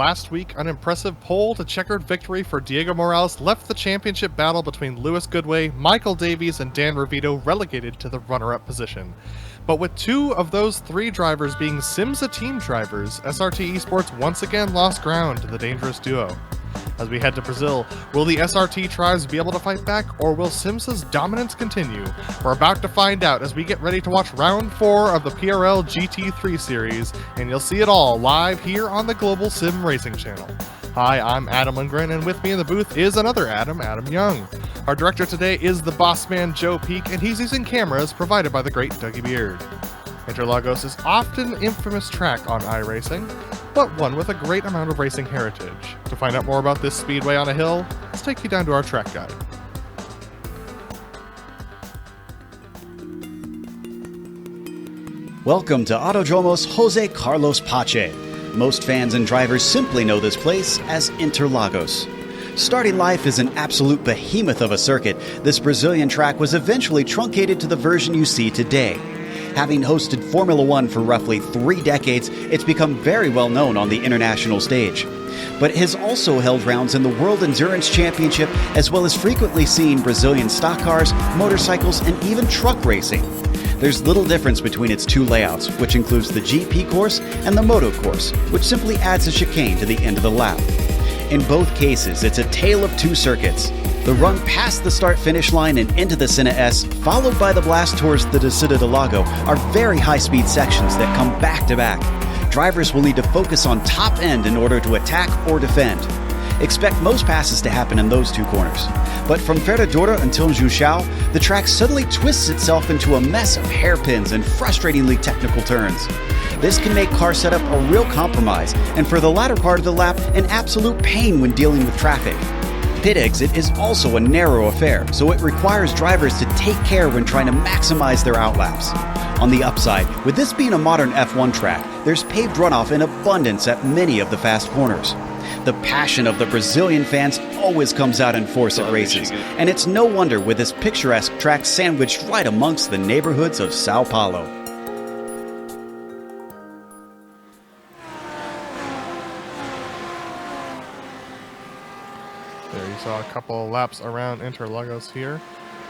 last week, an impressive pole to checkered victory for Diego Morales left the championship battle between Lewis Goodway, Michael Davies, and Dan Revito relegated to the runner-up position. But with two of those three drivers being SIMMSA team drivers, SRT Esports once again lost ground to the dangerous duo. As we head to Brazil, will the SRT tribes be able to fight back, or will SIMMSA's dominance continue? We're about to find out as we get ready to watch Round 4 of the PRL GT3 series, and you'll see it all live here on the Global Sim Racing channel. Hi, I'm Adam Lindgren, and with me in the booth is another Adam Young. Our director today is the boss man Joe Peak, and he's using cameras provided by the great Dougie Beard. Interlagos is often an infamous track on iRacing, but one with a great amount of racing heritage. To find out more about this speedway on a hill, let's take you down to our track guide. Welcome to Autódromo's José Carlos Pache. Most fans and drivers simply know this place as Interlagos. Starting life as an absolute behemoth of a circuit, this Brazilian track was eventually truncated to the version you see today. Having hosted Formula One for roughly 3 decades, it's become very well known on the international stage. But it has also held rounds in the World Endurance Championship, as well as frequently seen Brazilian stock cars, motorcycles, and even truck racing. There's little difference between its two layouts, which includes the GP course and the Moto course, which simply adds a chicane to the end of the lap. In both cases, it's a tale of two circuits. The run past the start-finish line and into the Senna S, followed by the blast towards the Descida do Lago, are very high-speed sections that come back-to-back. Drivers will need to focus on top end in order to attack or defend. Expect most passes to happen in those two corners. But from Ferradura until Juchão, the track suddenly twists itself into a mess of hairpins and frustratingly technical turns. This can make car setup a real compromise, and for the latter part of the lap, an absolute pain when dealing with traffic. Pit exit is also a narrow affair, so it requires drivers to take care when trying to maximize their outlaps. On the upside, with this being a modern F1 track, there's paved runoff in abundance at many of the fast corners. The passion of the Brazilian fans always comes out in force at races, and it's no wonder with this picturesque track sandwiched right amongst the neighborhoods of Sao Paulo. There you saw a couple of laps around Interlagos here.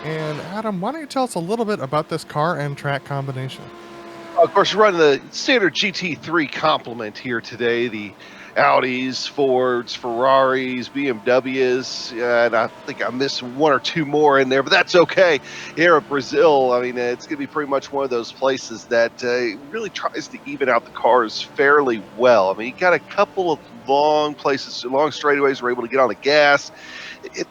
And Adam, why don't you tell us a little bit about this car and track combination? Of course, we're running the standard GT3 complement here today. The Audis, Fords, Ferraris, BMWs, and I think I missed one or two more in there, but that's okay. Here at Brazil, I mean, it's going to be pretty much one of those places that really tries to even out the cars fairly well. I mean, you got a couple of long places, long straightaways, we're able to get on the gas,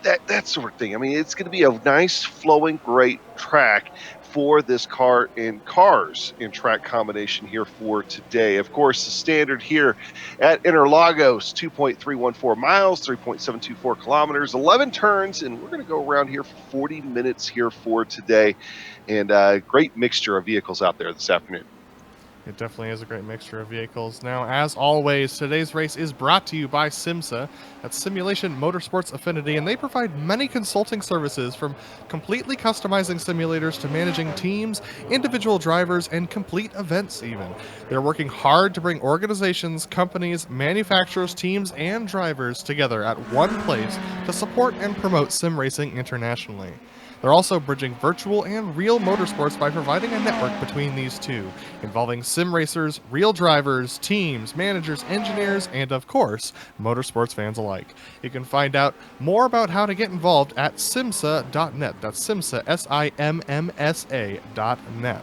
that sort of thing. I mean, it's going to be a nice, flowing, great track for this car and cars in track combination here for today. Of course, the standard here at Interlagos, 2.314 miles, 3.724 kilometers, 11 turns, and we're going to go around here for 40 minutes here for today. And a great mixture of vehicles out there this afternoon. It definitely is a great mixture of vehicles. Now, as always, today's race is brought to you by SimMSA. That's Simulation Motorsports Affinity, and they provide many consulting services from completely customizing simulators to managing teams, individual drivers, and complete events even. They're working hard to bring organizations, companies, manufacturers, teams, and drivers together at one place to support and promote sim racing internationally. They're also bridging virtual and real motorsports by providing a network between these two, involving sim racers, real drivers, teams, managers, engineers, and of course, motorsports fans alike. You can find out more about how to get involved at SIMMSA.net. That's SIMMSA, SIMMSA.net.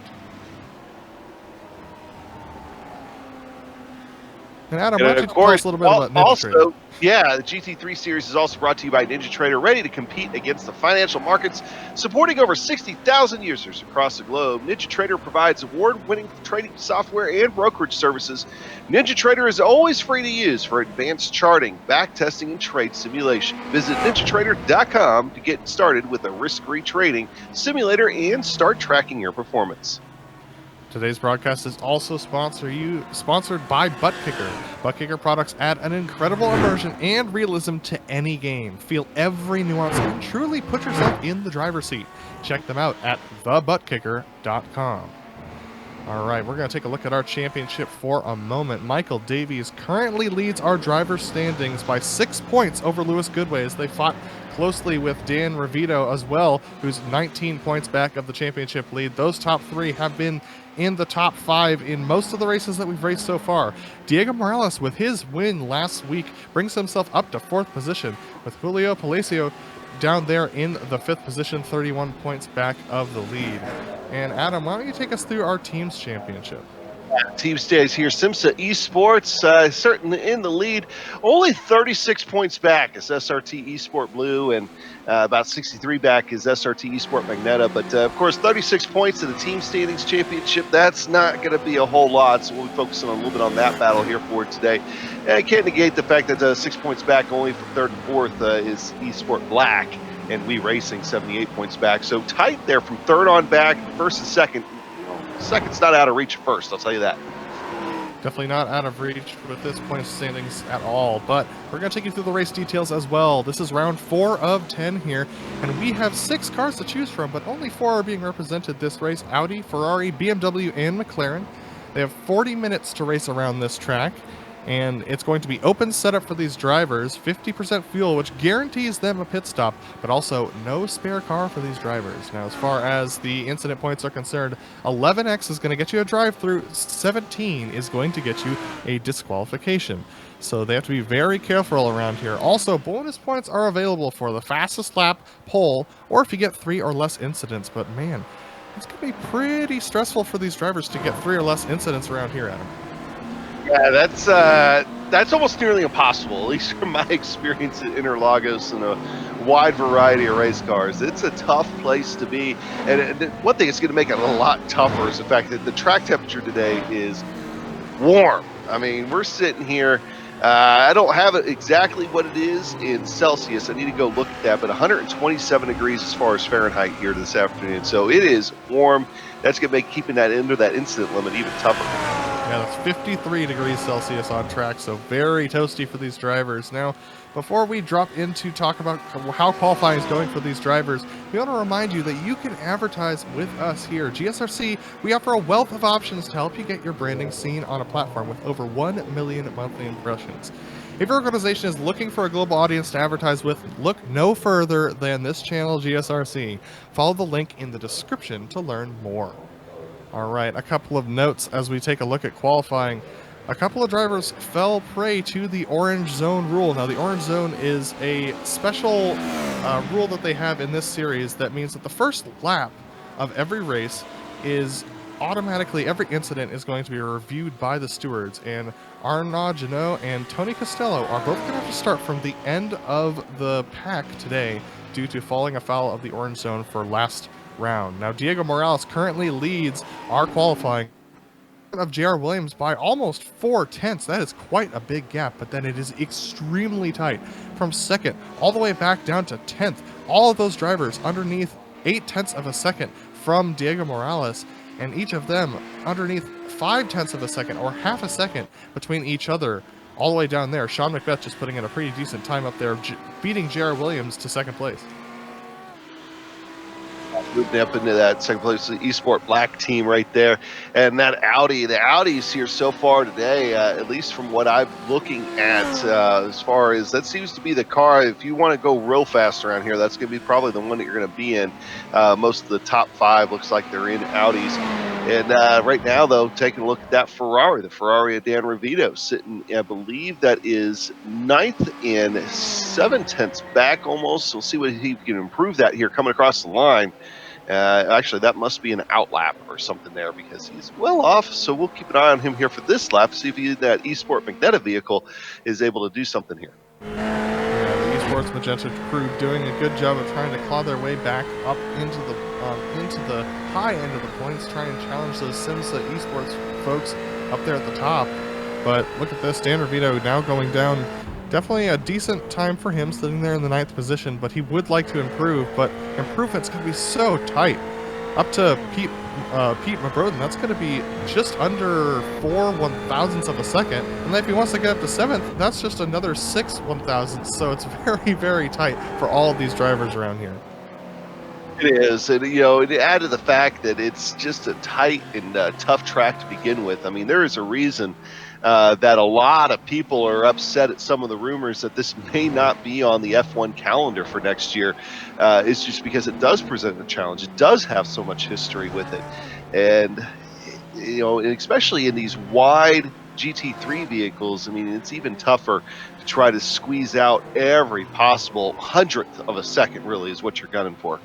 And Adam, why don't you tell us a little bit about NinjaTrader? Yeah, the GT3 series is also brought to you by NinjaTrader, ready to compete against the financial markets, supporting over 60,000 users across the globe. NinjaTrader provides award-winning trading software and brokerage services. NinjaTrader is always free to use for advanced charting, backtesting, and trade simulation. Visit NinjaTrader.com to get started with a risk-free trading simulator and start tracking your performance. Today's broadcast is also sponsored by ButtKicker. ButtKicker products add an incredible immersion and realism to any game. Feel every nuance and truly put yourself in the driver's seat. Check them out at thebuttkicker.com. All right, we're going to take a look at our championship for a moment. Michael Davies currently leads our driver standings by 6 points over Lewis Goodway as they fought closely with Dan Revito as well, who's 19 points back of the championship lead. Those top three have been in the top 5 in most of the races that we've raced so far. Diego Morales, with his win last week, brings himself up to 4th position, with Julio Palacio down there in the 5th position, 31 points back of the lead. And Adam, why don't you take us through our team's championship? Team stays here. SimMSA eSports certainly in the lead. Only 36 points back is SRT eSport Blue, and about 63 back is SRT eSport Magneta. But of course, 36 points in the team standings championship, that's not going to be a whole lot. So we'll be focusing a little bit on that battle here for today. And I can't negate the fact that 6 points back only from 3rd and 4th is eSport Black, and iRacing 78 points back. So tight there from 3rd on back, 1st and 2nd. Second's not out of reach of 1st, I'll tell you that. Definitely not out of reach with this point standings at all, but we're going to take you through the race details as well. This is round 4 of 10 here, and we have 6 cars to choose from, but only 4 are being represented this race: Audi, Ferrari, BMW, and McLaren. They have 40 minutes to race around this track, and it's going to be open setup for these drivers, 50% fuel, which guarantees them a pit stop, but also no spare car for these drivers. Now, as far as the incident points are concerned, 11x is going to get you a drive-through, 17 is going to get you a disqualification. So they have to be very careful around here. Also, bonus points are available for the fastest lap, pole, or if you get 3 or less incidents. But man, it's going to be pretty stressful for these drivers to get 3 or less incidents around here, Adam. Yeah, that's almost nearly impossible, at least from my experience at Interlagos and a wide variety of race cars. It's a tough place to be, and one thing that's going to make it a lot tougher is the fact that the track temperature today is warm. I mean, we're sitting here, I don't have it exactly what it is in Celsius. I need to go look at that, but 127 degrees as far as Fahrenheit here this afternoon. So it is warm. That's going to make keeping that under that incident limit even tougher. Yeah, that's 53 degrees Celsius on track, so very toasty for these drivers. Now, before we drop into talk about how qualifying is going for these drivers, we want to remind you that you can advertise with us here. GSRC, we offer a wealth of options to help you get your branding seen on a platform with over 1 million monthly impressions. If your organization is looking for a global audience to advertise with, look no further than this channel, GSRC. Follow the link in the description to learn more. All right, a couple of notes as we take a look at qualifying. A couple of drivers fell prey to the orange zone rule. Now, the orange zone is a special rule that they have in this series that means that the first lap of every race is automatically, every incident is going to be reviewed by the stewards, and Arnaud Janot and Tony Costello are both going to have to start from the end of the pack today due to falling afoul of the orange zone for last round. Now, Diego Morales currently leads our qualifying of J.R. Williams by almost 4/10. That is quite a big gap, but then it is extremely tight from 2nd all the way back down to 10th. All of those drivers underneath 0.8 of a second from Diego Morales, and each of them underneath 0.5 of a second or half a second between each other all the way down there. Sean Macbeth just putting in a pretty decent time up there, beating J.R. Williams to 2nd place. Moving up into that 2nd place, the eSport Black team right there. And that Audi, the Audis here so far today, at least from what I'm looking at, as far as that seems to be the car, if you want to go real fast around here, that's going to be probably the one that you're going to be in. Most of the top 5 looks like they're in Audis. And right now, though, taking a look at that Ferrari, the Ferrari of Dan Revito, sitting, I believe that is 9th in 7/10 back almost. We'll see what he can improve that here coming across the line. Actually, that must be an outlap or something there because he's well off. So we'll keep an eye on him here for this lap, see if that eSport Magenta vehicle is able to do something here. Yeah, the eSports Magenta crew doing a good job of trying to claw their way back up into the high end of the points, trying to challenge those SimMSA eSports folks up there at the top. But look at this, Dan Revito now going down. Definitely a decent time for him, sitting there in the 9th position, but he would like to improve, but improvement's going to be so tight. Up to Pete Mabroden, that's going to be just under 4 1,000ths of a second. And then if he wants to get up to 7th, that's just another 6 1,000ths. So it's very, very tight for all of these drivers around here. It is, and and add to the fact that it's just a tight and tough track to begin with. I mean, there is a reason that a lot of people are upset at some of the rumors that this may not be on the F1 calendar for next year. It's just because it does present a challenge. It does have so much history with it, and and especially in these wide GT3 vehicles, I mean, it's even tougher to try to squeeze out every possible hundredth of a second. Really, is what you're gunning for.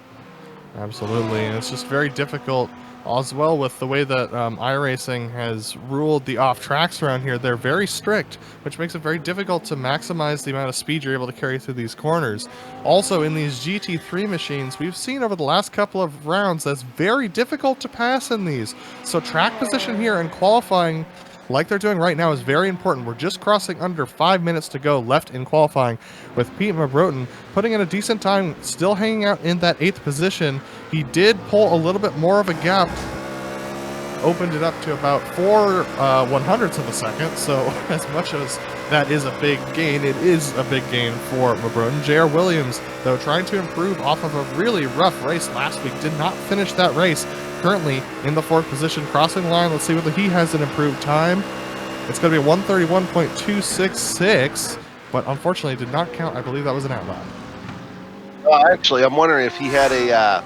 Absolutely, and it's just very difficult as well with the way that iRacing has ruled the off tracks around here. They're very strict, which makes it very difficult to maximize the amount of speed you're able to carry through these corners. Also, in these GT3 machines, we've seen over the last couple of rounds that's very difficult to pass in these. So track position here and qualifying, like they're doing right now, is very important. We're just crossing under 5 minutes to go left in qualifying, with Pete Mabroten putting in a decent time, still hanging out in that 8th position. He did pull a little bit more of a gap, opened it up to about 4/100ths of a second, so as much as that is a big gain, it is a big gain for Mabroten. J.R. Williams, though, trying to improve off of a really rough race last week, did not finish that race. Currently in the 4th position, crossing the line. Let's see whether he has an improved time. It's going to be 1:31.266, but unfortunately did not count. I believe that was an outlap. Actually, I'm wondering if he had an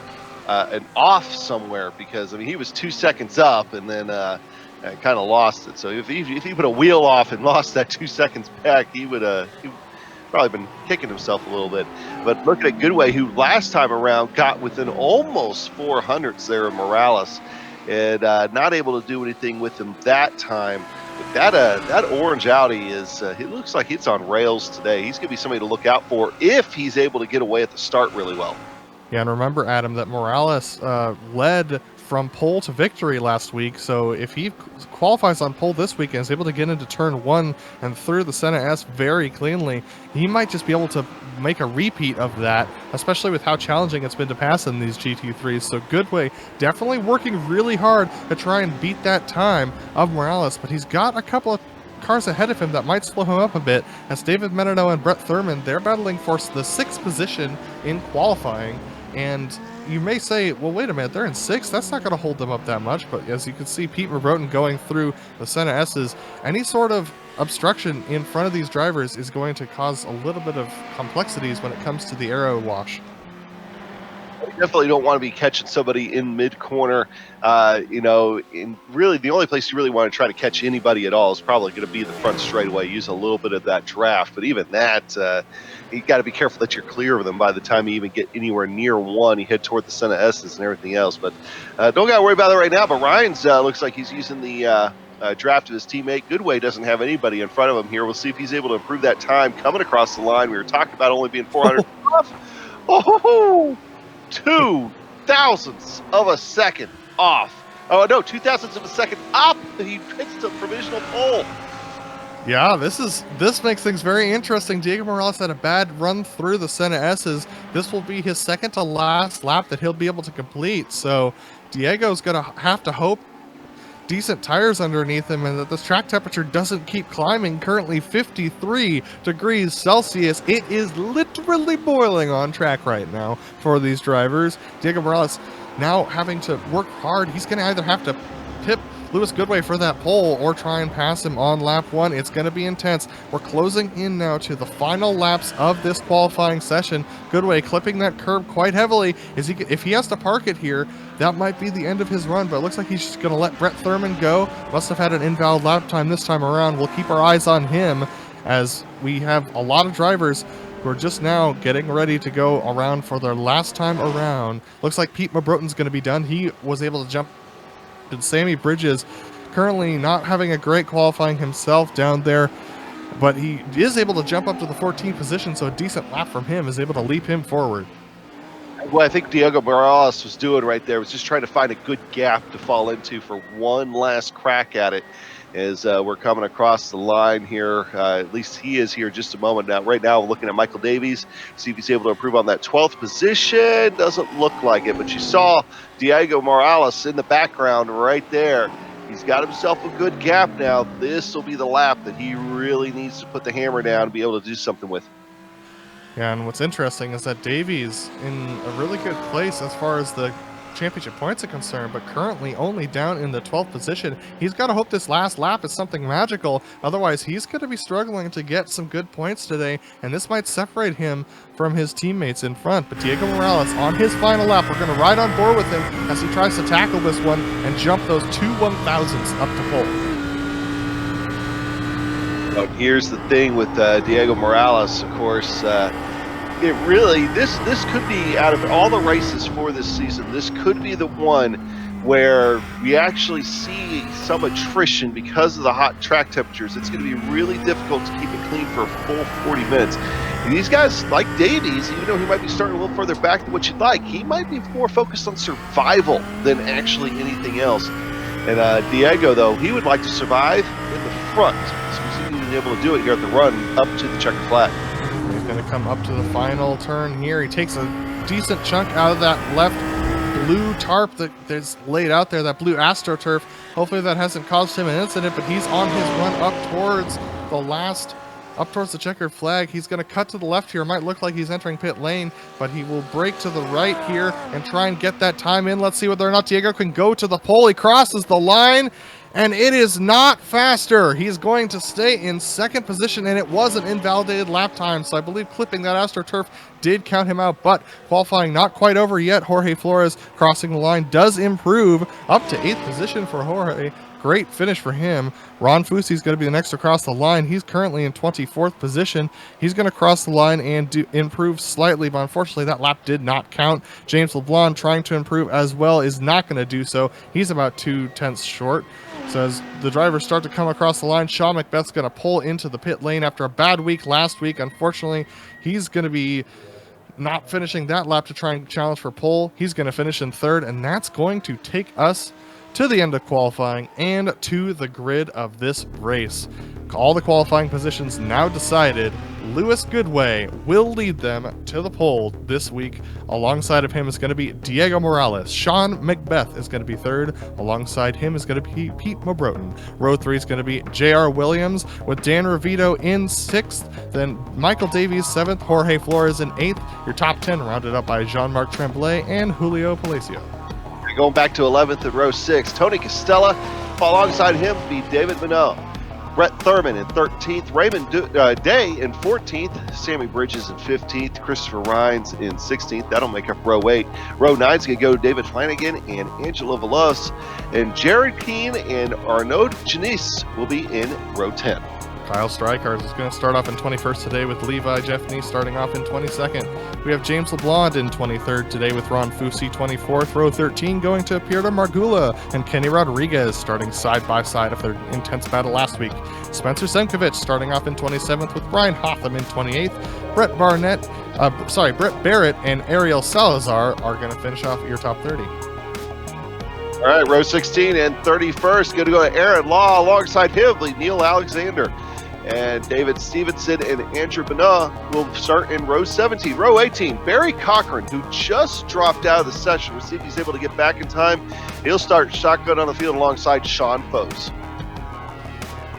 off somewhere, because I mean he was 2 seconds up and then kind of lost it. So if he put a wheel off and lost that 2 seconds back, he would probably been kicking himself a little bit. But looking at Goodway, who last time around got within almost 400ths there of Morales, and not able to do anything with him that time. But that orange Audi is, it looks like it's on rails today. He's going to be somebody to look out for if he's able to get away at the start really well. Yeah, and remember, Adam, that Morales led from pole to victory last week, so if he qualifies on pole this week and is able to get into turn 1 and through the Senna S very cleanly, he might just be able to make a repeat of that, especially with how challenging it's been to pass in these GT3s. So Goodway definitely working really hard to try and beat that time of Morales, but he's got a couple of cars ahead of him that might slow him up a bit, as David Menado and Brett Thurman, they're battling for the 6th position in qualifying. And you may say, well, wait a minute, they're in 6th. That's not going to hold them up that much. But as you can see, Pete Mabroten going through the Senna S's, any sort of obstruction in front of these drivers is going to cause a little bit of complexities when it comes to the aero wash. You definitely don't want to be catching somebody in mid-corner. And really the only place you really want to try to catch anybody at all is probably going to be the front straightaway. Use a little bit of that draft, but even that, you got to be careful that you're clear of them by the time you even get anywhere near 1. You head toward the Senna S's and everything else, but don't got to worry about that right now. But Ryan's looks like he's using the draft of his teammate. Goodway doesn't have anybody in front of him here. We'll see if he's able to improve that time coming across the line. We were talking about only being 400 off. Oh, 0.02 of a second off. Oh no, 0.02 of a second up. He picks the provisional pole. Yeah, this makes things very interesting. Diego Morales had a bad run through the Senna S's. This will be his second to last lap that he'll be able to complete. So Diego's going to have to hope decent tires underneath him and that this track temperature doesn't keep climbing. Currently 53 degrees Celsius. It is literally boiling on track right now for these drivers. Diego Morales now having to work hard. He's going to either have to pip Lewis Goodway for that pole or try and pass him on lap 1. It's going to be intense. We're closing in now to the final laps of this qualifying session. Goodway clipping that curb quite heavily. If he has to park it here, that might be the end of his run, but it looks like he's just going to let Brett Thurman go. Must have had an invalid lap time this time around. We'll keep our eyes on him, as we have a lot of drivers who are just now getting ready to go around for their last time around. Looks like Pete Mabroten's going to be done. He was able to jump. And Sammy Bridges currently not having a great qualifying himself down there, but he is able to jump up to the 14th position, so a decent lap from him is able to leap him forward. What I think Diego Morales was doing right there was just trying to find a good gap to fall into for one last crack at it as we're coming across the line here. At least he is here just a moment now. Right now, we're looking at Michael Davies, see if he's able to improve on that 12th position. Doesn't look like it, but you saw Diego Morales in the background right there. He's got himself a good gap now. This will be the lap that he really needs to put the hammer down and be able to do something with. Yeah, and what's interesting is that Davies in a really good place as far as the championship points are concerned, but currently only down in the 12th position. He's got to hope this last lap is something magical, otherwise he's going to be struggling to get some good points today, and this might separate him from his teammates in front. But Diego Morales on his final lap, we're going to ride on board with him as he tries to tackle this one and jump those two 1,000s up to pole. Well, here's the thing with Diego Morales, of course. It really, this could be, out of all the races for this season, this could be the one where we actually see some attrition because of the hot track temperatures. It's going to be really difficult to keep it clean for a full 40 minutes. And these guys, like Davies, even though he might be starting a little further back than what you'd like, he might be more focused on survival than actually anything else. And Diego, though, he would like to survive in the front. So he's going to be able to do it here at the run up to the checkered flag. He's going to come up to the final turn here. He takes a decent chunk out of that left blue tarp that's laid out there, that blue AstroTurf. Hopefully that hasn't caused him an incident, but he's on his run up towards the checkered flag. He's going to cut to the left here. It might look like he's entering pit lane, but he will brake to the right here and try and get that time in. Let's see whether or not Diego can go to the pole. He crosses the line, and it is not faster. He's going to stay in second position, and it was an invalidated lap time, so I believe clipping that AstroTurf did count him out, but qualifying not quite over yet. Jorge Flores crossing the line does improve up to 8th position for Jorge. Great finish for him. Ron Fusi's going to be the next to cross the line. He's currently in 24th position. He's going to cross the line and improve slightly, but unfortunately that lap did not count. James LeBlanc trying to improve as well is not going to do so. He's about 2/10 short. So as the drivers start to come across the line, Sean Macbeth's going to pull into the pit lane after a bad week last week. Unfortunately, he's going to be not finishing that lap to try and challenge for pole. He's going to finish in third, and that's going to take us to the end of qualifying and to the grid of this race. All the qualifying positions now decided. Lewis Goodway will lead them to the pole this week. Alongside of him is going to be Diego Morales. Sean Macbeth is going to be third. Alongside him is going to be Pete Mobroten. Row 3 is going to be J.R. Williams with Dan Revito in 6th. Then Michael Davies 7th. Jorge Flores in 8th. Your top 10 rounded up by Jean-Marc Tremblay and Julio Palacio. Going back to 11th at row 6, Tony Costella. Alongside him be David Minot. Brett Thurman in 13th, Raymond Day in 14th, Sammy Bridges in 15th, Christopher Rhines in 16th. That'll make up row 8. Row 9 is going to go David Flanagan and Angelo Veloz. And Jared Keane and Arnaud Janice will be in row 10. Kyle Strykars is going to start off in 21st today with Levi Jeffney starting off in 22nd. We have James LeBlanc in 23rd today with Ron Fusi 24th. Row 13 going to Pierre Margula and Kenny Rodriguez starting side by side of their intense battle last week. Spencer Senkovic starting off in 27th with Brian Hotham in 28th. Brett Barrett and Ariel Salazar are going to finish off your top 30. All right, row 16 and 31st, going to go to Aaron Law. Alongside him, Neil Alexander. And David Stevenson and Andrew Benoit will start in row 17. Row 18, Barry Cochran, who just dropped out of the session. We'll see if he's able to get back in time. He'll start shotgun on the field alongside Sean Foes.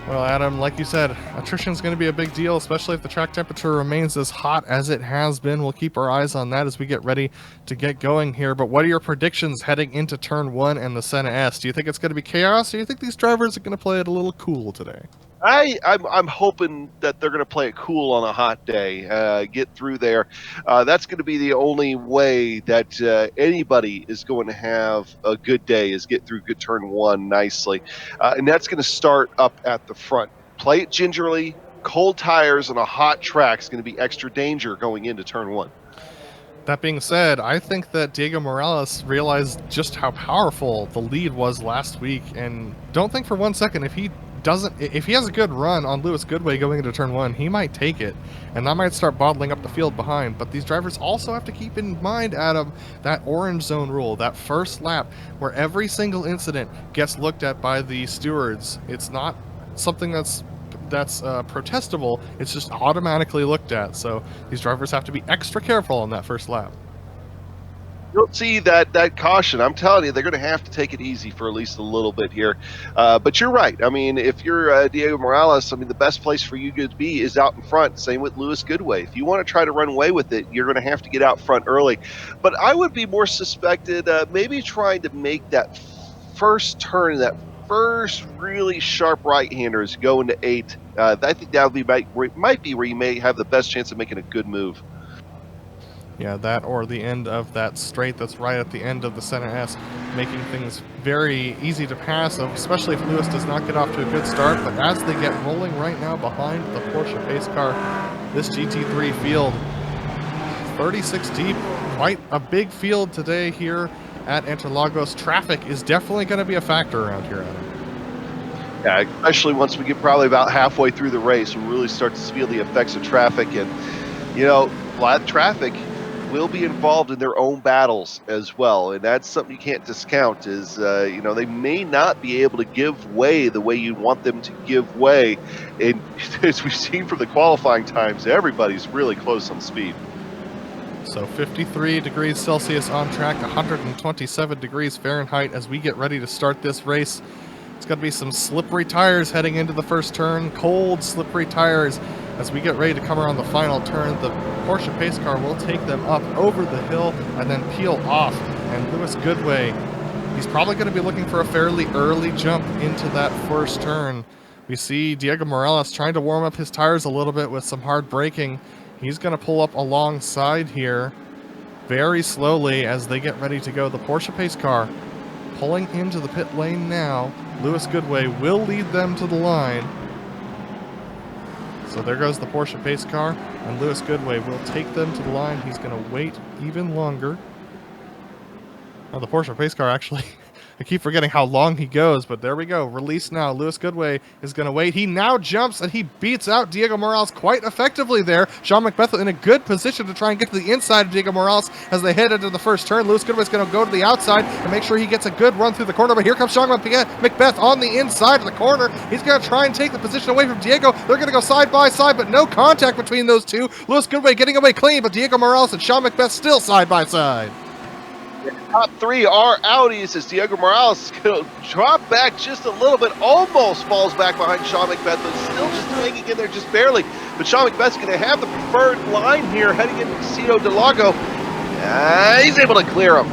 Well, Adam, like you said, attrition is going to be a big deal, especially if the track temperature remains as hot as it has been. We'll keep our eyes on that as we get ready to get going here. But what are your predictions heading into Turn 1 and the Senna S? Do you think it's going to be chaos, or do you think these drivers are going to play it a little cool today? I'm hoping that they're going to play it cool on a hot day, get through there. That's going to be the only way that anybody is going to have a good day, is get through good turn 1 nicely. And that's going to start up at the front. Play it gingerly. Cold tires on a hot track is going to be extra danger going into turn 1. That being said, I think that Diego Morales realized just how powerful the lead was last week, and don't think for 1 second if he has a good run on Lewis Goodway going into turn 1, he might take it, and that might start bottling up the field behind. But these drivers also have to keep in mind, Adam, that orange zone rule, that first lap where every single incident gets looked at by the stewards. It's not something that's protestable, it's just automatically looked at. So these drivers have to be extra careful on that first lap. You'll see that caution. I'm telling you, they're going to have to take it easy for at least a little bit here. But you're right. I mean, if you're Diego Morales, I mean, the best place for you to be is out in front. Same with Lewis Goodway. If you want to try to run away with it, you're going to have to get out front early. But I would be more suspected, maybe trying to make that first turn, that first really sharp right-hander is going to 8. I think that would be might be where you may have the best chance of making a good move. Yeah, that or the end of that straight that's right at the end of the center S, making things very easy to pass, especially if Lewis does not get off to a good start. But as they get rolling right now behind the Porsche pace car, this GT3 field, 36 deep, quite a big field today here at Interlagos. Traffic is definitely going to be a factor around here, Adam. Yeah, especially once we get probably about halfway through the race, we'll really start to feel the effects of traffic. And, you know, a lot of traffic will be involved in their own battles as well. And that's something you can't discount is, you know, they may not be able to give way the way you want them to give way. And as we've seen from the qualifying times, everybody's really close on speed. So 53 degrees Celsius on track, 127 degrees Fahrenheit as we get ready to start this race. It's going to be some slippery tires heading into the first turn, cold, slippery tires. As we get ready to come around the final turn, the Porsche pace car will take them up over the hill and then peel off. And Lewis Goodway, he's probably going to be looking for a fairly early jump into that first turn. We see Diego Morales trying to warm up his tires a little bit with some hard braking. He's going to pull up alongside here very slowly as they get ready to go. The Porsche pace car pulling into the pit lane now. Lewis Goodway will lead them to the line. So there goes the Porsche pace car, and Lewis Goodway will take them to the line. He's going to wait even longer. Now the Porsche pace car actually, I keep forgetting how long he goes, but there we go. Release now. Lewis Goodway is going to wait. He now jumps, and he beats out Diego Morales quite effectively there. Sean McBeth in a good position to try and get to the inside of Diego Morales as they head into the first turn. Lewis Goodway is going to go to the outside and make sure he gets a good run through the corner, but here comes Sean McBeth on the inside of the corner. He's going to try and take the position away from Diego. They're going to go side by side, but no contact between those two. Lewis Goodway getting away clean, but Diego Morales and Sean McBeth still side by side. Top 3 are Audis as Diego Morales will drop back just a little bit, almost falls back behind Sean McBeth, but still just hanging in there just barely. But Sean McBeth's going to have the preferred line here heading into Casino del Lago. He's able to clear him.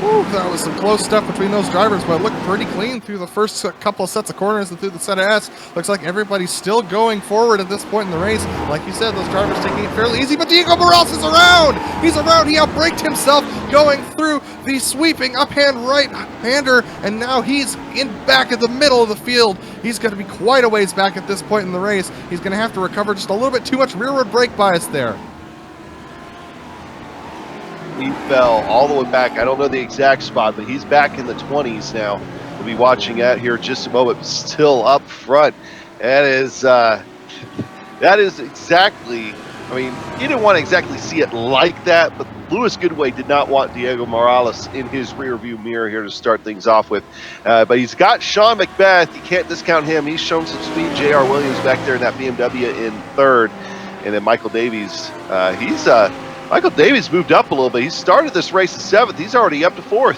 Woo, that was some close stuff between those drivers, but it looked pretty clean through the first couple of sets of corners and through the set of S. Looks like everybody's still going forward at this point in the race. Like you said, those drivers taking it fairly easy, but Diego Morales is around! He's around, he outbraked himself going through the sweeping up-hand right-hander, and now he's in back at the middle of the field. He's going to be quite a ways back at this point in the race. He's going to have to recover just a little bit too much rearward brake bias there. He fell all the way back. I don't know the exact spot, but he's back in the 20s now. We'll be watching that here in just a moment. Still up front. That is exactly, I mean, you didn't want to exactly see it like that, but Lewis Goodway did not want Diego Morales in his rear view mirror here to start things off with. But he's got Sean McBeth. You can't discount him. He's shown some speed. J.R. Williams back there in that BMW in 3rd. And then Michael Davies, Michael Davies moved up a little bit. He started this race at 7th. He's already up to 4th.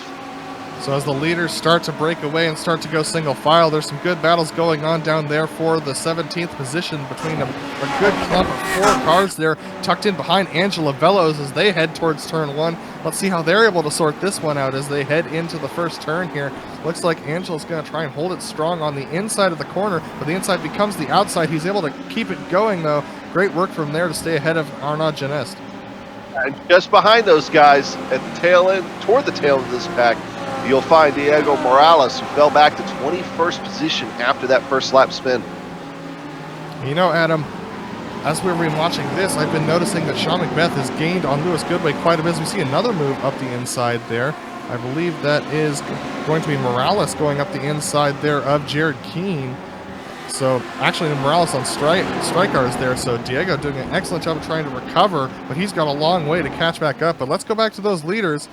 So as the leaders start to break away and start to go single file, there's some good battles going on down there for the 17th position between a good clump of 4 cars there tucked in behind Angela Velos as they head towards turn 1. Let's see how they're able to sort this one out as they head into the first turn here. Looks like Angela's going to try and hold it strong on the inside of the corner, but the inside becomes the outside. He's able to keep it going, though. Great work from there to stay ahead of Arnaud Genest. And just behind those guys at the tail end, toward the tail end of this pack, you'll find Diego Morales, who fell back to 21st position after that first lap spin. You know, Adam, as we've been watching this, I've been noticing that Sean McBeth has gained on Lewis Goodway quite a bit. As we see another move up the inside there. I believe that is going to be Morales going up the inside there of Jared Keene. So actually Morales on strike cars there, so Diego doing an excellent job of trying to recover, but he's got a long way to catch back up. But let's go back to those leaders,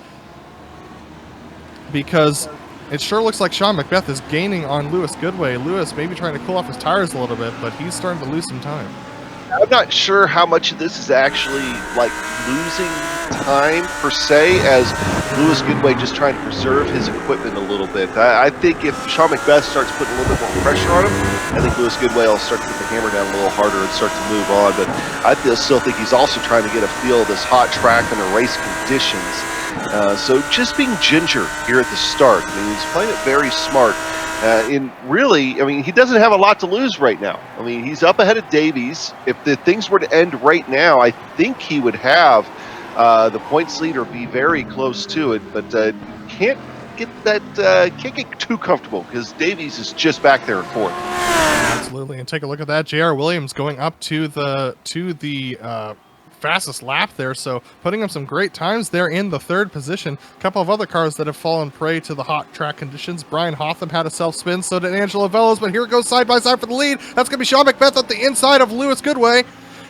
because it sure looks like Sean McBeth is gaining on Lewis Goodway. Lewis maybe trying to cool off his tires a little bit, but he's starting to lose some time. I'm not sure how much of this is actually like losing time per se, as Lewis Goodway just trying to preserve his equipment a little bit. I think if Sean McBeth starts putting a little bit more pressure on him, I think Lewis Goodway will start to put the hammer down a little harder and start to move on. But I still think he's also trying to get a feel of this hot track and the race conditions. So just being ginger here at the start. I mean, he's playing it very smart. Really, I mean, he doesn't have a lot to lose right now. I mean, he's up ahead of Davies. If the things were to end right now, I think he would have the points lead or be very close to it. But can't get too comfortable because Davies is just back there in fourth. Absolutely, and take a look at that. J.R. Williams going up to the fastest lap there, so putting up some great times there in the third position. A couple of other cars that have fallen prey to the hot track conditions. Brian Hotham had a self-spin, so did Angelo Velos, but here it goes side by side for the lead. That's going to be Sean McBeth at the inside of Lewis Goodway.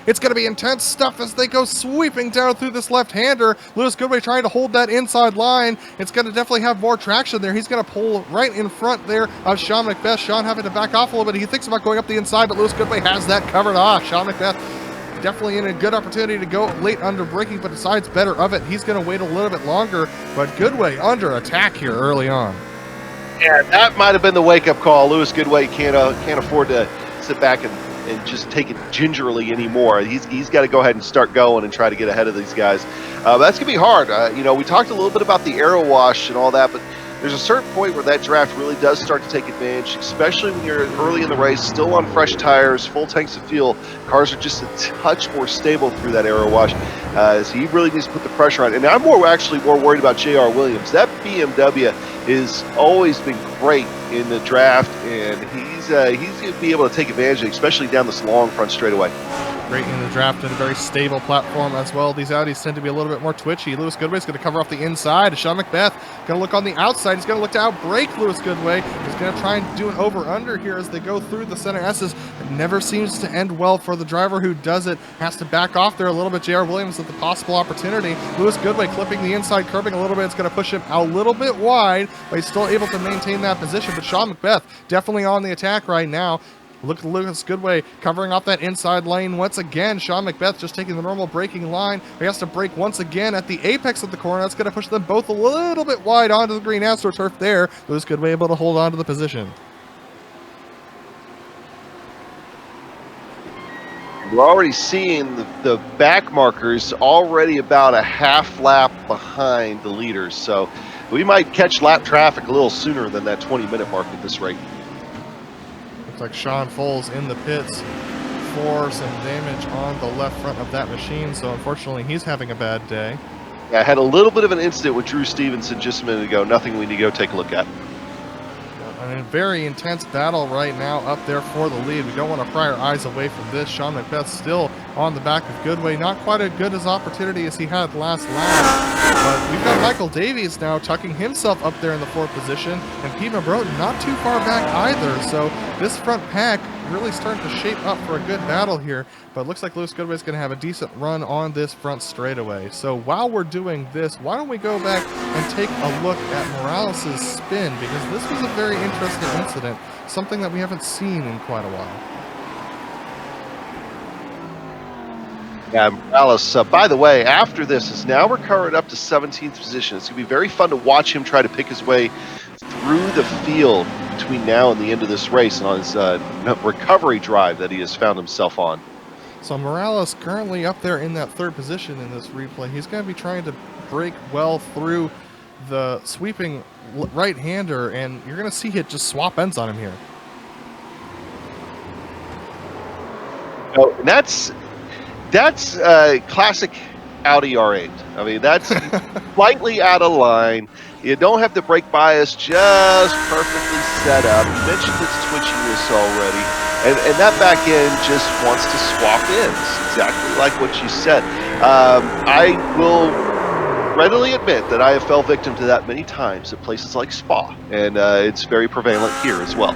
It's going to be intense stuff as they go sweeping down through this left-hander. Lewis Goodway trying to hold that inside line. It's going to definitely have more traction there. He's going to pull right in front there of Sean McBeth. Sean having to back off a little bit. He thinks about going up the inside, but Lewis Goodway has that covered off. Sean McBeth definitely in a good opportunity to go late under braking, but decides better of it. He's going to wait a little bit longer, but Goodway under attack here early on. Yeah, that might have been the wake-up call. Lewis Goodway can't afford to sit back and just take it gingerly anymore. He's got to go ahead and start going and try to get ahead of these guys. That's going to be hard. You know, we talked a little bit about the aero wash and all that, but there's a certain point where that draft really does start to take advantage, especially when you're early in the race, still on fresh tires, full tanks of fuel. Cars are just a touch more stable through that aero wash. So he really needs to put the pressure on. And I'm actually more worried about J.R. Williams. That BMW has always been great in the draft, and he's going to be able to take advantage of it, especially down this long front straightaway. Great in the draft and a very stable platform as well. These Audis tend to be a little bit more twitchy. Lewis Goodway's going to cover off the inside. Sean McBeth going to look on the outside. He's going to look to outbrake Lewis Goodway. He's going to try and do an over-under here as they go through the center S's. It never seems to end well for the driver who does it. Has to back off there a little bit. J.R. Williams with the possible opportunity. Lewis Goodway clipping the inside, curbing a little bit. It's going to push him a little bit wide, but he's still able to maintain that position. But Sean McBeth definitely on the attack right now. Look at Lewis Goodway covering off that inside lane once again. Sean McBeth just taking the normal braking line. He has to brake once again at the apex of the corner. That's going to push them both a little bit wide onto the green AstroTurf there. Lewis Goodway able to hold on to the position. We're already seeing the back markers already about a half lap behind the leaders. So we might catch lap traffic a little sooner than that 20-minute mark at this rate. Like Sean Foles in the pits for some damage on the left front of that machine, so unfortunately he's having a bad day. Yeah, I had a little bit of an incident with Drew Stevenson just a minute ago. Nothing we need to go take a look at. A very intense battle right now up there for the lead. We don't want to pry our eyes away from this. Sean McBeth still on the back of Goodway. Not quite as good as opportunity as he had last lap. But we've got Michael Davies now tucking himself up there in the fourth position. And Pete Mabroten not too far back either. So this front pack really starting to shape up for a good battle here. But it looks like Lewis Goodway is going to have a decent run on this front straightaway. So while we're doing this, why don't we go back and take a look at Morales' spin, because this was a very interesting incident, something that we haven't seen in quite a while. Yeah, Morales, by the way, after this is now recovered up to 17th position. It's going to be very fun to watch him try to pick his way through the field between now and the end of this race and on his recovery drive that he has found himself on. So Morales currently up there in that third position in this replay. He's going to be trying to break well through the sweeping right-hander, and you're going to see it just swap ends on him here. Oh, and that's classic Audi R8. I mean, that's slightly out of line. You don't have the brake bias just perfectly set up. You mentioned its twitchiness already. And that back end just wants to swap ends, exactly like what you said. I will readily admit that I have fell victim to that many times at places like Spa, and it's very prevalent here as well.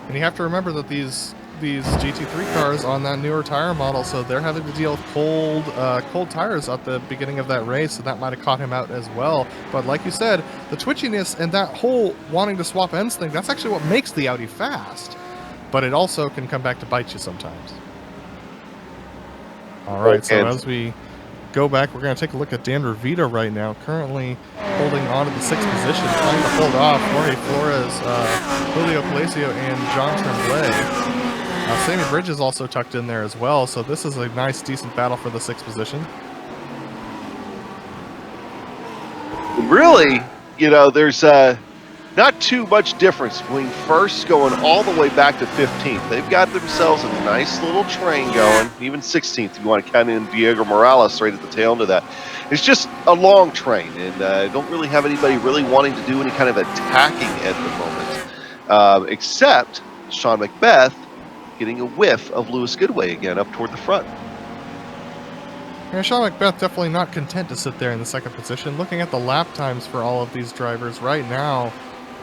And you have to remember that these GT3 cars on that newer tire model, so they're having to deal with cold tires at the beginning of that race, so that might have caught him out as well. But like you said, the twitchiness and that whole wanting to swap ends thing, that's actually what makes the Audi fast. But it also can come back to bite you sometimes. All right, so And as we go back, we're going to take a look at Dan Revita right now, currently holding on to the 6th position, trying to hold off Jorge Flores, Julio Palacio, and John Tremblay. Sammy Bridge is also tucked in there as well, so this is a nice, decent battle for the 6th position. really, you know, there's not too much difference between first going all the way back to 15th. They've got themselves a nice little train going, even 16th if you want to count in Diego Morales right at the tail end of that. It's just a long train, and don't really have anybody really wanting to do any kind of attacking at the moment, except Sean Macbeth getting a whiff of Lewis Goodway again up toward the front. Yeah, Sean Macbeth definitely not content to sit there in the 2nd position. Looking at the lap times for all of these drivers right now,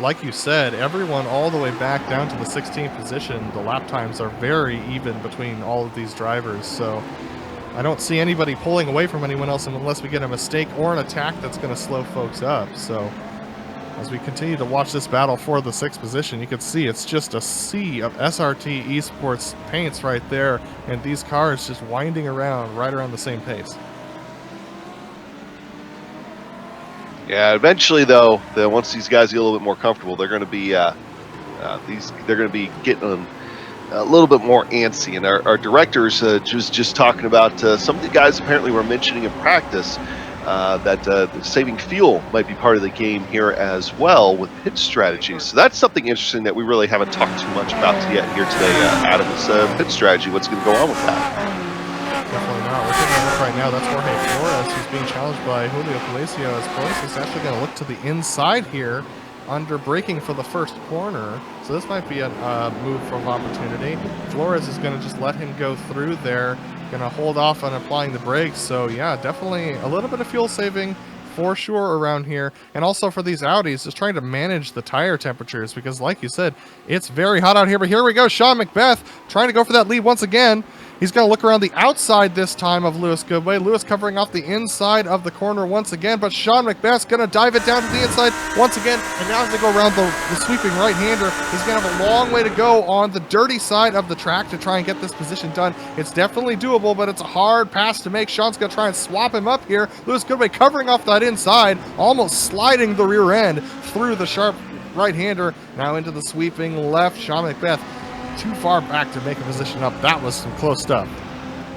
like you said, everyone all the way back down to the 16th position, the lap times are very even between all of these drivers. So I don't see anybody pulling away from anyone else unless we get a mistake or an attack that's going to slow folks up. So as we continue to watch this battle for the 6th position, you can see it's just a sea of SRT eSports paints right there, and these cars just winding around right around the same pace. Yeah, eventually though, once these guys get a little bit more comfortable, they're going to be getting a little bit more antsy. And our directors just talking about some of the guys apparently were mentioning in practice that saving fuel might be part of the game here as well with pit strategies. So that's something interesting that we really haven't talked too much about yet here today. Adam, is pit strategy. What's going to go on with that? Definitely not. We're taking a look right now. That's Jorge Flores, who's being challenged by Julio Palacio, as Flores is actually going to look to the inside here under braking for the first corner. So this might be a move from opportunity. Flores is going to just let him go through there, going to hold off on applying the brakes. So yeah, definitely a little bit of fuel saving for sure around here. And also for these Audis, just trying to manage the tire temperatures, because like you said, it's very hot out here. But here we go, Sean Macbeth trying to go for that lead once again. He's going to look around the outside this time of Lewis Goodway. Lewis covering off the inside of the corner once again, but Sean Macbeth's going to dive it down to the inside once again. And now as they go around the sweeping right-hander, he's going to have a long way to go on the dirty side of the track to try and get this position done. It's definitely doable, but it's a hard pass to make. Sean's going to try and swap him up here. Lewis Goodway covering off that inside, almost sliding the rear end through the sharp right-hander. Now into the sweeping left. Sean Macbeth too far back to make a position up. That was some close stuff.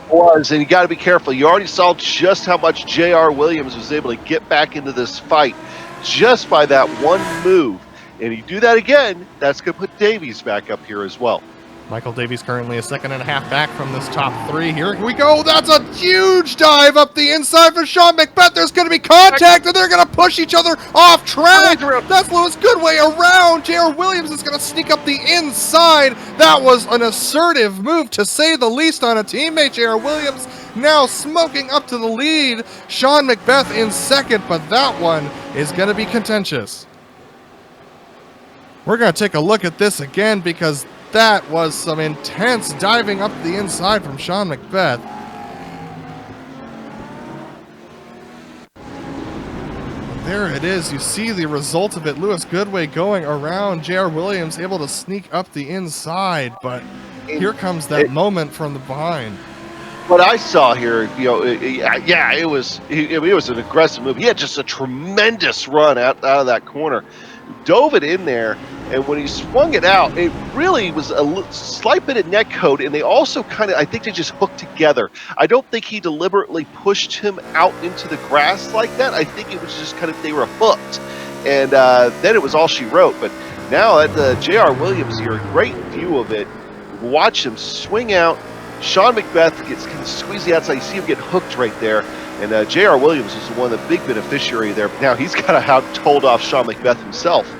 Was, and you got to be careful. You already saw just how much J.R. Williams was able to get back into this fight just by that one move. And you do that again, that's going to put Davies back up here as well. Michael Davies currently a 2.5 seconds back from this top 3. Here we go. That's a huge dive up the inside for Sean Macbeth. There's going to be contact, and they're going to push each other off track. That's Lewis Goodway around. J.R. Williams is going to sneak up the inside. That was an assertive move, to say the least, on a teammate. J.R. Williams now smoking up to the lead. Sean Macbeth in second, but that one is going to be contentious. We're going to take a look at this again, because that was some intense diving up the inside from Sean Macbeth. There it is. You see the result of it. Lewis Goodway going around. J.R. Williams able to sneak up the inside, but here comes that moment from the behind. What I saw here, you know, it was an aggressive move. He had just a tremendous run out of that corner, dove it in there, and when he swung it out, it really was a slight bit of net code, and they also kind of, I think they just hooked together. I don't think he deliberately pushed him out into the grass like that. I think it was just kind of, they were hooked, and then it was all she wrote. But now at the J.R. Williams here, great view of it. Watch him swing out. Sean Macbeth gets kind of squeezed the outside. You see him get hooked right there. And J.R. Williams is one of the big beneficiary there. But now he's got to have told off Sean Macbeth himself.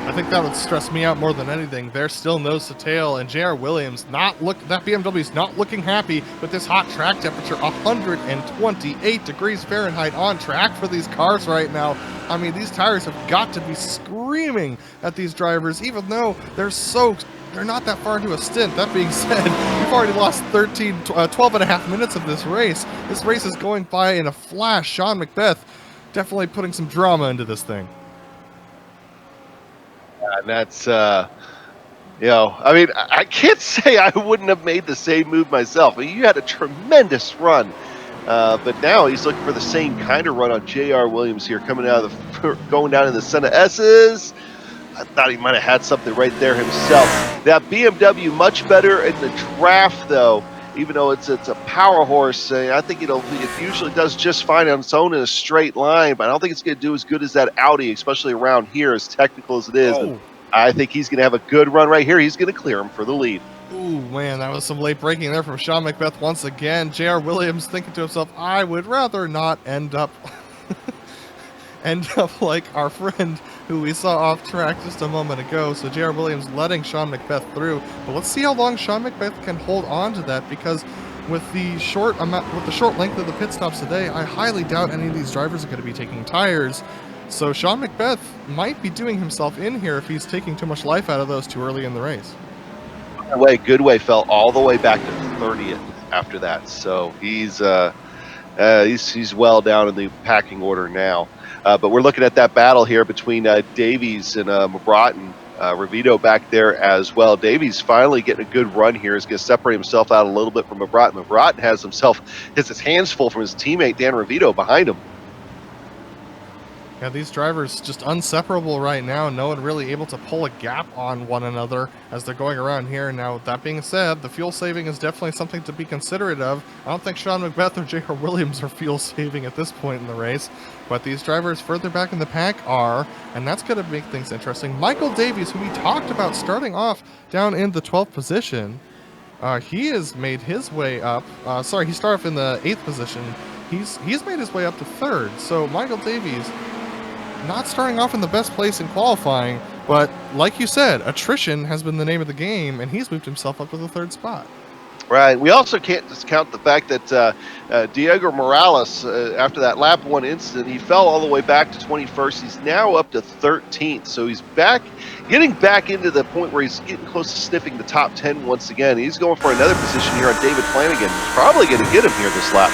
I think that would stress me out more than anything. They're still nose to tail, and J.R. Williams that BMW's not looking happy with this hot track temperature, 128 degrees Fahrenheit on track for these cars right now. I mean, these tires have got to be screaming at these drivers, even though they're not that far into a stint. That being said, we've already lost 12 and a half minutes of this race. This race is going by in a flash. Sean Macbeth definitely putting some drama into this thing. And that's You know, I mean, I can't say I wouldn't have made the same move myself. I mean, you had a tremendous run, but now he's looking for the same kind of run on J.R. Williams here, coming out of the going down in the Senna S's. I thought he might have had something right there himself. That BMW much better in the draft, though. Even though it's a power horse, I think it usually does just fine on its own in a straight line. But I don't think it's going to do as good as that Audi, especially around here, as technical as it is. And Oh. I think he's going to have a good run right here. He's going to clear him for the lead. Ooh, man, that was some late braking there from Sean McBeth once again. J.R. Williams thinking to himself, I would rather not end up like our friend who we saw off track just a moment ago. So J.R. Williams letting Sean McBeth through. But let's see how long Sean McBeth can hold on to that, because with the short length of the pit stops today, I highly doubt any of these drivers are going to be taking tires. So Sean McBeth might be doing himself in here if he's taking too much life out of those too early in the race. By the way, Goodway fell all the way back to 30th after that. So he's well down in the packing order now. But we're looking at that battle here between Davies and Mabrotten. Ravito back there as well. Davies finally getting a good run here. Is going to separate himself out a little bit from Mabrotten. Mabrotten has his hands full from his teammate Dan Ravito behind him. Yeah, these drivers just inseparable right now. No one really able to pull a gap on one another as they're going around here. Now, that being said, the fuel saving is definitely something to be considerate of. I don't think Sean McBeth or J.R. Williams are fuel saving at this point in the race, but these drivers further back in the pack are, and that's going to make things interesting. Michael Davies, who we talked about starting off down in the 12th position, he has made his way up. He started off in the 8th position. He's made his way up to 3rd. So Michael Davies, not starting off in the best place in qualifying, but like you said, attrition has been the name of the game, and he's moved himself up to the 3rd spot. Right. We also can't discount the fact that Diego Morales, after that lap 1 incident, he fell all the way back to 21st. He's now up to 13th. So he's getting back into the point where he's getting close to sniffing the top 10 once again. He's going for another position here on David Flanagan. He's probably going to get him here this lap.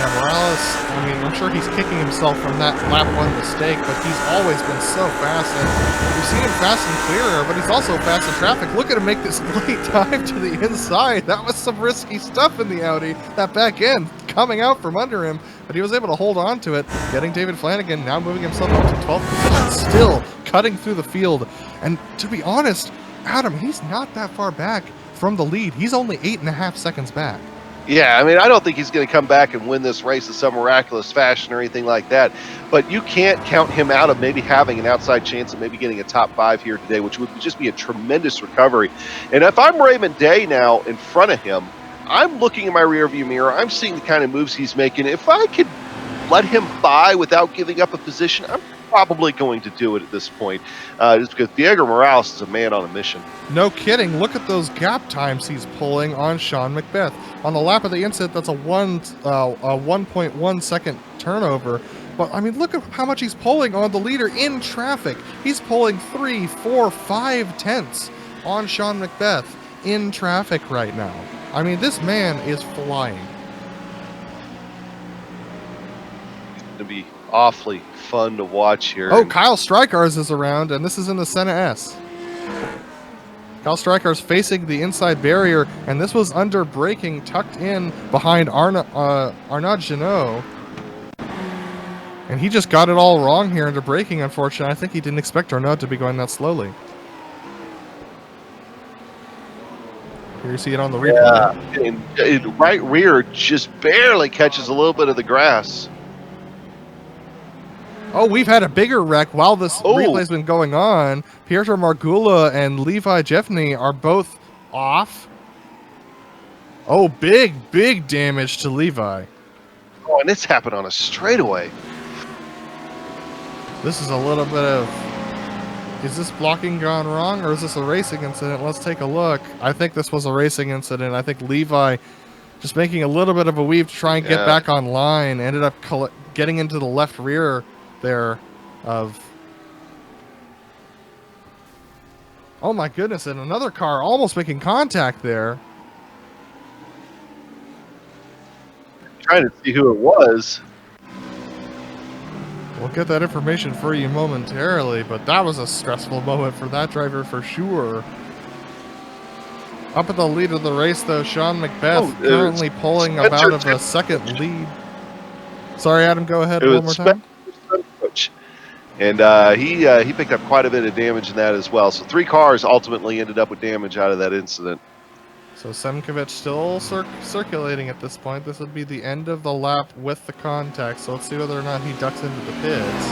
Yeah, Morales, I mean, I'm sure he's kicking himself from that lap 1 mistake, but he's always been so fast, and we've seen him fast and clear, but he's also fast in traffic. Look at him make this late dive to the inside. That was some risky stuff in the Audi. That back end coming out from under him, but he was able to hold on to it, getting David Flanagan, now moving himself up to 12th position, still cutting through the field. And to be honest, Adam, he's not that far back from the lead. He's only 8.5 seconds back. Yeah, I mean, I don't think he's going to come back and win this race in some miraculous fashion or anything like that. But you can't count him out of maybe having an outside chance of maybe getting a top 5 here today, which would just be a tremendous recovery. And if I'm Raymond Day now in front of him, I'm looking in my rearview mirror. I'm seeing the kind of moves he's making. If I could let him by without giving up a position, I'm probably going to do it at this point, just because Diego Morales is a man on a mission. No kidding. Look at those gap times he's pulling on Sean McBeth. On the lap of the incident, that's a 1.1 second turnover. But, I mean, look at how much he's pulling on the leader in traffic. He's pulling 3, 4, 5 tenths on Sean McBeth in traffic right now. I mean, this man is flying. It's going to be awfully fun to watch here. Oh, Kyle Strykars is around, and this is in the Senna S. Kyle Strykars facing the inside barrier, and this was under braking, tucked in behind Arnaud Janot. And he just got it all wrong here under braking, unfortunately. I think he didn't expect Arnaud to be going that slowly. Here you see it on the replay. Yeah, and right rear just barely catches a little bit of the grass. Oh, we've had a bigger wreck while this replay's been going on. Pietro Margula and Levi Jeffney are both off. Oh, big damage to Levi. Oh, and it's happened on a straightaway. This is a little bit of... Is this blocking gone wrong, or is this a racing incident? Let's take a look. I think this was a racing incident. I think Levi just making a little bit of a weave to try and get back on line. Ended up getting into the left rear there of... Oh my goodness, and another car almost making contact there. Trying to see who it was. We'll get that information for you momentarily, but that was a stressful moment for that driver for sure. Up at the lead of the race, though, Sean Macbeth currently pulling about of a second lead. Sorry, Adam, go ahead one more time. And he picked up quite a bit of damage in that as well. So 3 cars ultimately ended up with damage out of that incident. So Semkovic still circulating at this point. This would be the end of the lap with the contact. So let's see whether or not he ducks into the pits.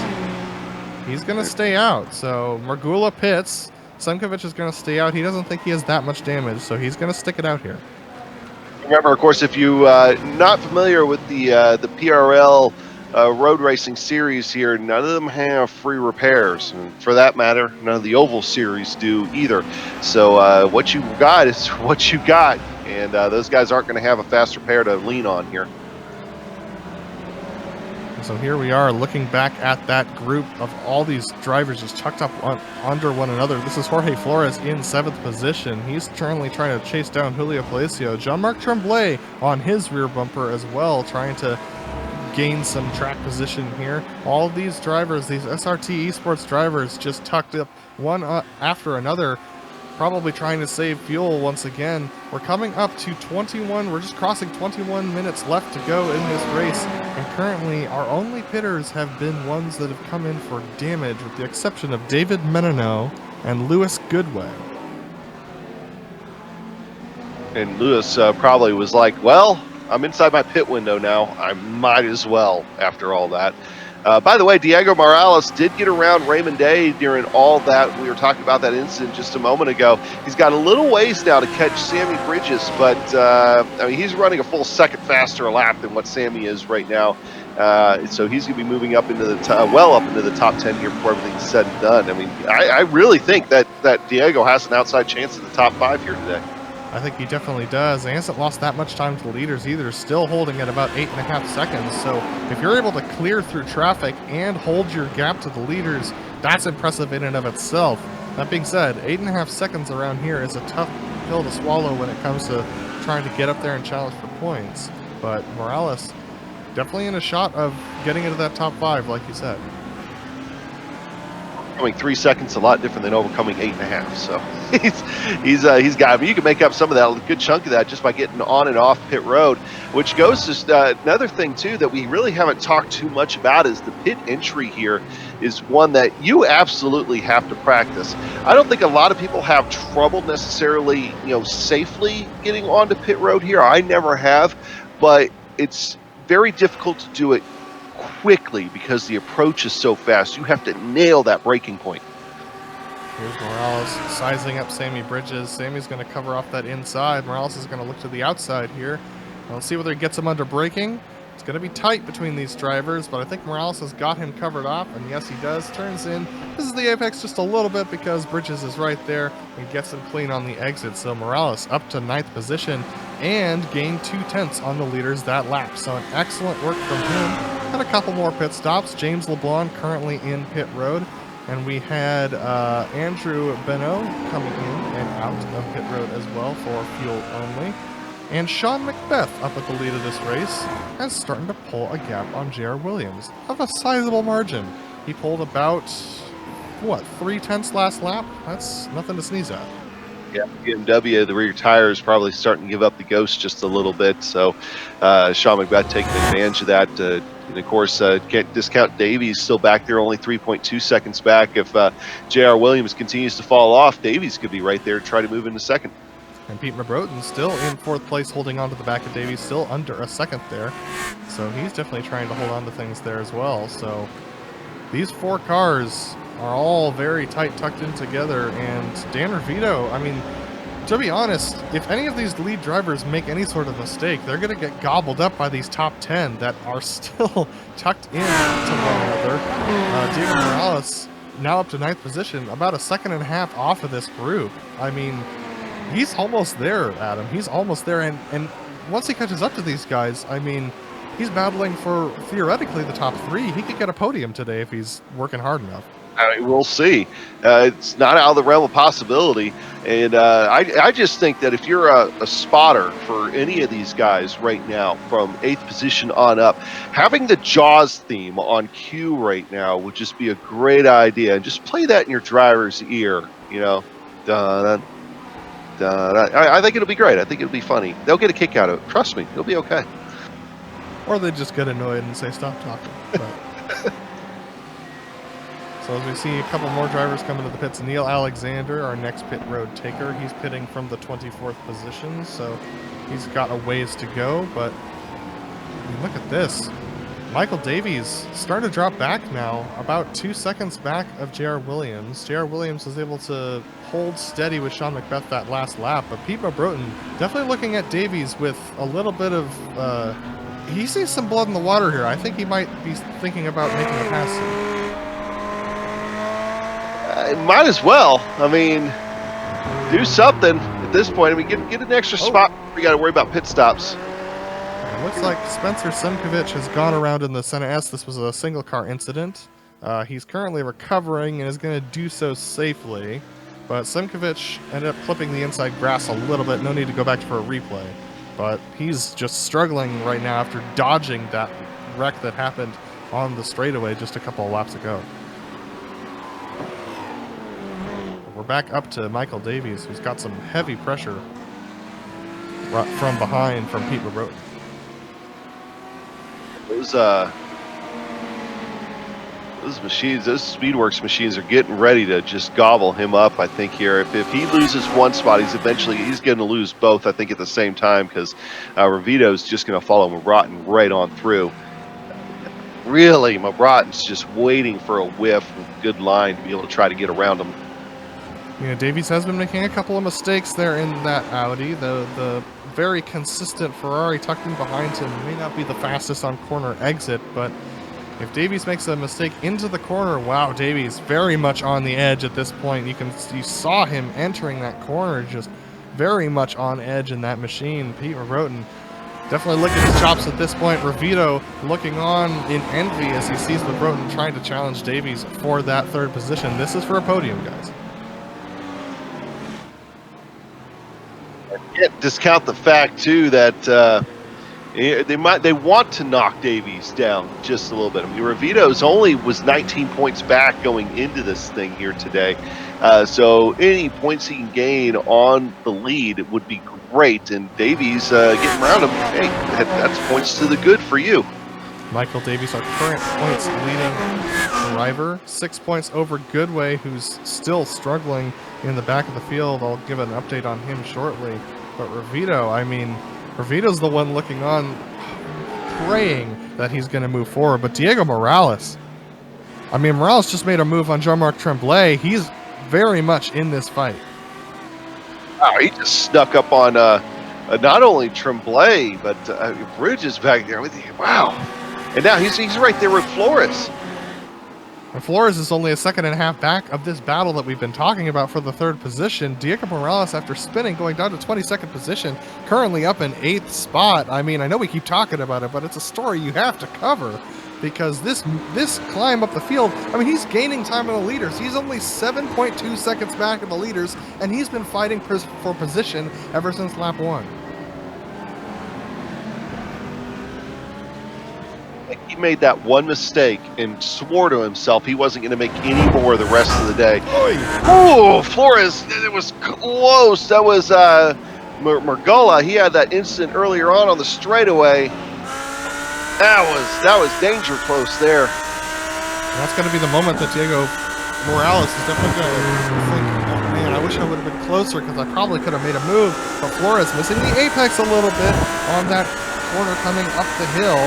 He's going to stay out. So Margula pits. Semkovic is going to stay out. He doesn't think he has that much damage, so he's going to stick it out here. Remember, of course, if you not familiar with the PRL road racing series here, none of them have free repairs. And for that matter, none of the oval series do either. So what you got is what you got. And those guys aren't going to have a fast repair to lean on here. So here we are looking back at that group of all these drivers just tucked up under one another. This is Jorge Flores in 7th position. He's currently trying to chase down Julio Palacio. Jean-Marc Tremblay on his rear bumper as well, trying to gain some track position here. All of these drivers, these SRT eSports drivers, just tucked up one after another, probably trying to save fuel once again. We're coming up to 21. We're just crossing 21 minutes left to go in this race. And currently, our only pitters have been ones that have come in for damage, with the exception of David Menino and Lewis Goodway. And Lewis probably was like, well, I'm inside my pit window now. I might as well after all that. By the way, Diego Morales did get around Raymond Day during all that. We were talking about that incident just a moment ago. He's got a little ways now to catch Sammy Bridges, but I mean, he's running a full second faster a lap than what Sammy is right now. So he's going to be moving up into the well up into the top 10 here before everything's said and done. I mean, I really think that Diego has an outside chance at the top 5 here today. I think he definitely does. He hasn't lost that much time to the leaders either, still holding at about 8.5 seconds. So if you're able to clear through traffic and hold your gap to the leaders, that's impressive in and of itself. That being said, 8.5 seconds around here is a tough pill to swallow when it comes to trying to get up there and challenge for points. But Morales definitely in a shot of getting into that top 5, like you said. Overcoming 3 seconds a lot different than overcoming 8.5. So he's got. I mean, you can make up some of that, a good chunk of that, just by getting on and off pit road. Which goes to another thing too that we really haven't talked too much about is the pit entry here is one that you absolutely have to practice. I don't think a lot of people have trouble necessarily, safely getting onto pit road here. I never have, but it's very difficult to do it quickly because the approach is so fast. You have to nail that braking point. Here's Morales sizing up Sammy Bridges. Sammy's going to cover off that inside. Morales is going to look to the outside here. Let's see whether he gets him under braking. It's going to be tight between these drivers, but I think Morales has got him covered off, and yes, he does. Turns in. This is the apex just a little bit because Bridges is right there and gets him clean on the exit. So Morales up to 9th position and gained 2/10 on the leaders that lap. So an excellent work from him. Had a couple more pit stops. James LeBlanc currently in pit road. And we had Andrew Beno coming in and out of pit road as well for fuel only. And Sean Macbeth up at the lead of this race and starting to pull a gap on J.R. Williams of a sizable margin. He pulled about, 3/10 last lap? That's nothing to sneeze at. Yeah, BMW, the rear tire is probably starting to give up the ghost just a little bit. So Sean Macbeth taking advantage of that. And of course, can't discount Davies still back there, only 3.2 seconds back. If J.R. Williams continues to fall off, Davies could be right there to try to move into second. And Pete Mabroten still in 4th place, holding on to the back of Davies, still under a second there. So he's definitely trying to hold on to things there as well. So these 4 cars are all very tight, tucked in together. And Dan Revito, I mean, to be honest, if any of these lead drivers make any sort of mistake, they're going to get gobbled up by these top 10 that are still tucked in to one another. Diego Morales now up to 9th position, about a second and a half off of this group. I mean, he's almost there, Adam. He's almost there. And once he catches up to these guys, I mean, he's battling for, theoretically, the top 3. He could get a podium today if he's working hard enough. We'll see. It's not out of the realm of possibility. And I just think that if you're a spotter for any of these guys right now, from 8th position on up, having the Jaws theme on cue right now would just be a great idea. And just play that in your driver's ear, you know. Dun, dun, dun. I think it'll be great. I think it'll be funny. They'll get a kick out of it. Trust me, it'll be okay. Or they just get annoyed and say, stop talking. But. So as we see a couple more drivers come into the pits, Neil Alexander, our next pit road taker, he's pitting from the 24th position, so he's got a ways to go, but I mean, look at this. Michael Davies starting to drop back now, about 2 seconds back of J.R. Williams. J.R. Williams was able to hold steady with Sean Macbeth that last lap, but Pete Broughton definitely looking at Davies with a little bit of, he sees some blood in the water here. I think he might be thinking about making a pass. Might as well. I mean, do something at this point. I mean, get an extra spot. We got to worry about pit stops. It looks like Spencer Semkovich has gone around in the Senna S. This was a single car incident. He's currently recovering and is going to do so safely. But Semkovich ended up clipping the inside grass a little bit. No need to go back for a replay. But he's just struggling right now after dodging that wreck that happened on the straightaway just a couple of laps ago. We're back up to Michael Davies, who's got some heavy pressure from behind from Pete Broughton. Those machines, those Speedworks machines are getting ready to just gobble him up, I think, here. If he loses one spot, he's going to lose both, I think, at the same time, because Ravito's just going to follow Mabrotten right on through. Really, Mabrotten's just waiting for a whiff with a good line to be able to try to get around him. You know, Davies has been making a couple of mistakes there in that Audi. The very consistent Ferrari tucked in behind him may not be the fastest on corner exit, but if Davies makes a mistake into the corner, wow, Davies very much on the edge at this point. You saw him entering that corner just very much on edge in that machine. Pete Broughton definitely licking his chops at this point. Ravito looking on in envy as he sees Broughton trying to challenge Davies for that third position. This is for a podium, guys. Can't discount the fact too that they want to knock Davies down just a little bit. I mean, Ravito's only was 19 points back going into this thing here today, so any points he can gain on the lead would be great. And Davies getting around him, hey, that's points to the good for you. Michael Davies, our current points leading driver, 6 points over Goodway, who's still struggling in the back of the field. I'll give an update on him shortly. But Ravito, I mean, Ravito's the one looking on, praying that he's going to move forward. But Diego Morales, I mean, Morales just made a move on Jean-Marc Tremblay. He's very much in this fight. Wow, he just snuck up on not only Tremblay, but Bridges back there with you. Wow. And now he's right there with Flores. And Flores is only a second and a half back of this battle that we've been talking about for the third position. Diego Morales, after spinning, going down to 22nd position, currently up in 8th spot. I mean, I know we keep talking about it, but it's a story you have to cover, because this climb up the field, I mean, he's gaining time in the leaders. He's only 7.2 seconds back in the leaders, and he's been fighting for position ever since lap 1. He made that one mistake and swore to himself he wasn't going to make any more the rest of the day. Oh, Flores, it was close. That was Margola. He had that incident earlier on the straightaway. That was danger close there. And that's going to be the moment that Diego Morales is definitely going to think, oh man, I wish I would have been closer because I probably could have made a move. But Flores missing the apex a little bit on that corner coming up the hill.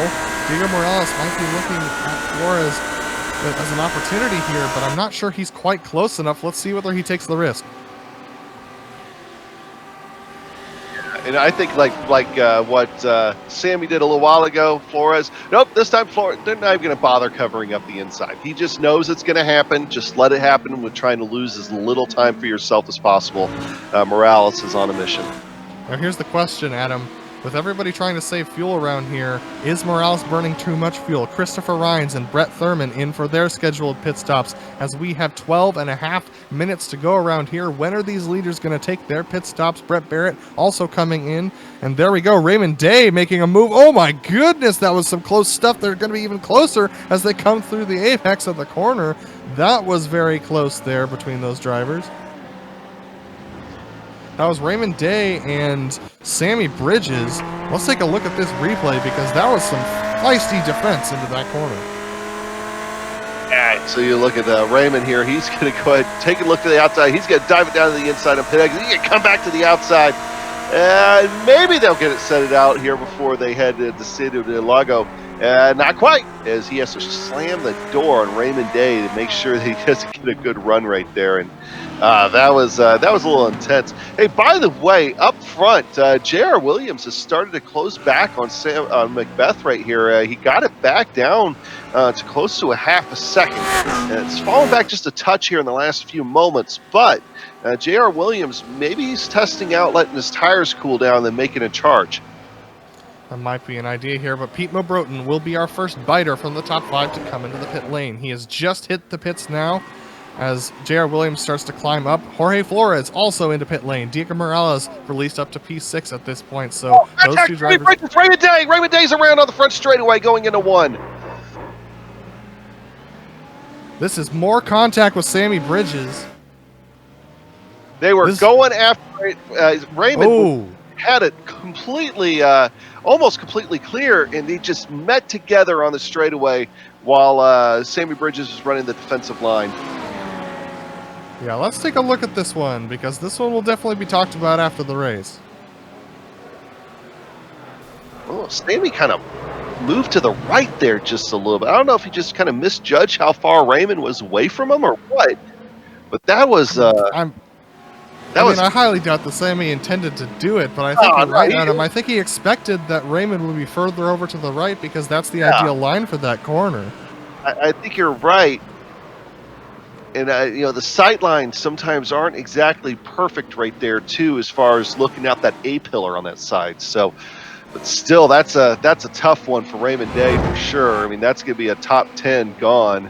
Diego Morales might be looking at Flores as an opportunity here, but I'm not sure he's quite close enough. Let's see whether he takes the risk. And I think like what Sammy did a little while ago, Flores. Nope, this time Flores, they're not even going to bother covering up the inside. He just knows it's going to happen. Just let it happen with trying to lose as little time for yourself as possible. Morales is on a mission. Now here's the question, Adam. With everybody trying to save fuel around here, is Morales burning too much fuel? Christopher Rhines and Brett Thurman in for their scheduled pit stops as we have 12.5 minutes to go around here. When are these leaders going to take their pit stops? Brett Barrett also coming in. And there we go, Raymond Day making a move. Oh my goodness, that was some close stuff. They're going to be even closer as they come through the apex of the corner. That was very close there between those drivers. That was Raymond Day and Sammy Bridges. Let's take a look at this replay because that was some feisty defense into that corner. All right, so you look at Raymond here. He's going to go ahead and take a look to the outside. He's going to dive it down to the inside of pit exit. He's going to come back to the outside. And maybe they'll get it set it out here before they head to the city of Del Lago. Not quite, as he has to slam the door on Raymond Day to make sure that he doesn't get a good run right there. And that was a little intense. Hey, by the way, up front, J.R. Williams has started to close back on Macbeth right here. He got it back down to close to a half a second. And it's fallen back just a touch here in the last few moments, but J.R. Williams, maybe he's testing out letting his tires cool down and then making a charge. That might be an idea here, but Pete Mobroten will be our first biter from the top 5 to come into the pit lane. He has just hit the pits now as J.R. Williams starts to climb up. Jorge Flores also into pit lane. Diego Morales released up to P6 at this point, so those two drivers... Raymond Day's around on the front straightaway going into 1. This is more contact with Sammy Bridges. They were going after Raymond. Had it completely, almost completely clear, and they just met together on the straightaway while Sammy Bridges was running the defensive line. Yeah, let's take a look at this one, because this one will definitely be talked about after the race. Oh, Sammy kind of moved to the right there just a little bit. I don't know if he just kind of misjudged how far Raymond was away from him or what, but that was... I highly doubt that Sammy intended to do it, but I think you're right, Adam. I think he expected that Raymond would be further over to the right because that's the ideal line for that corner. I think you're right. And, the sight lines sometimes aren't exactly perfect right there, too, as far as looking out that A-pillar on that side. So, but still, that's a tough one for Raymond Day for sure. I mean, that's going to be a top 10 gone.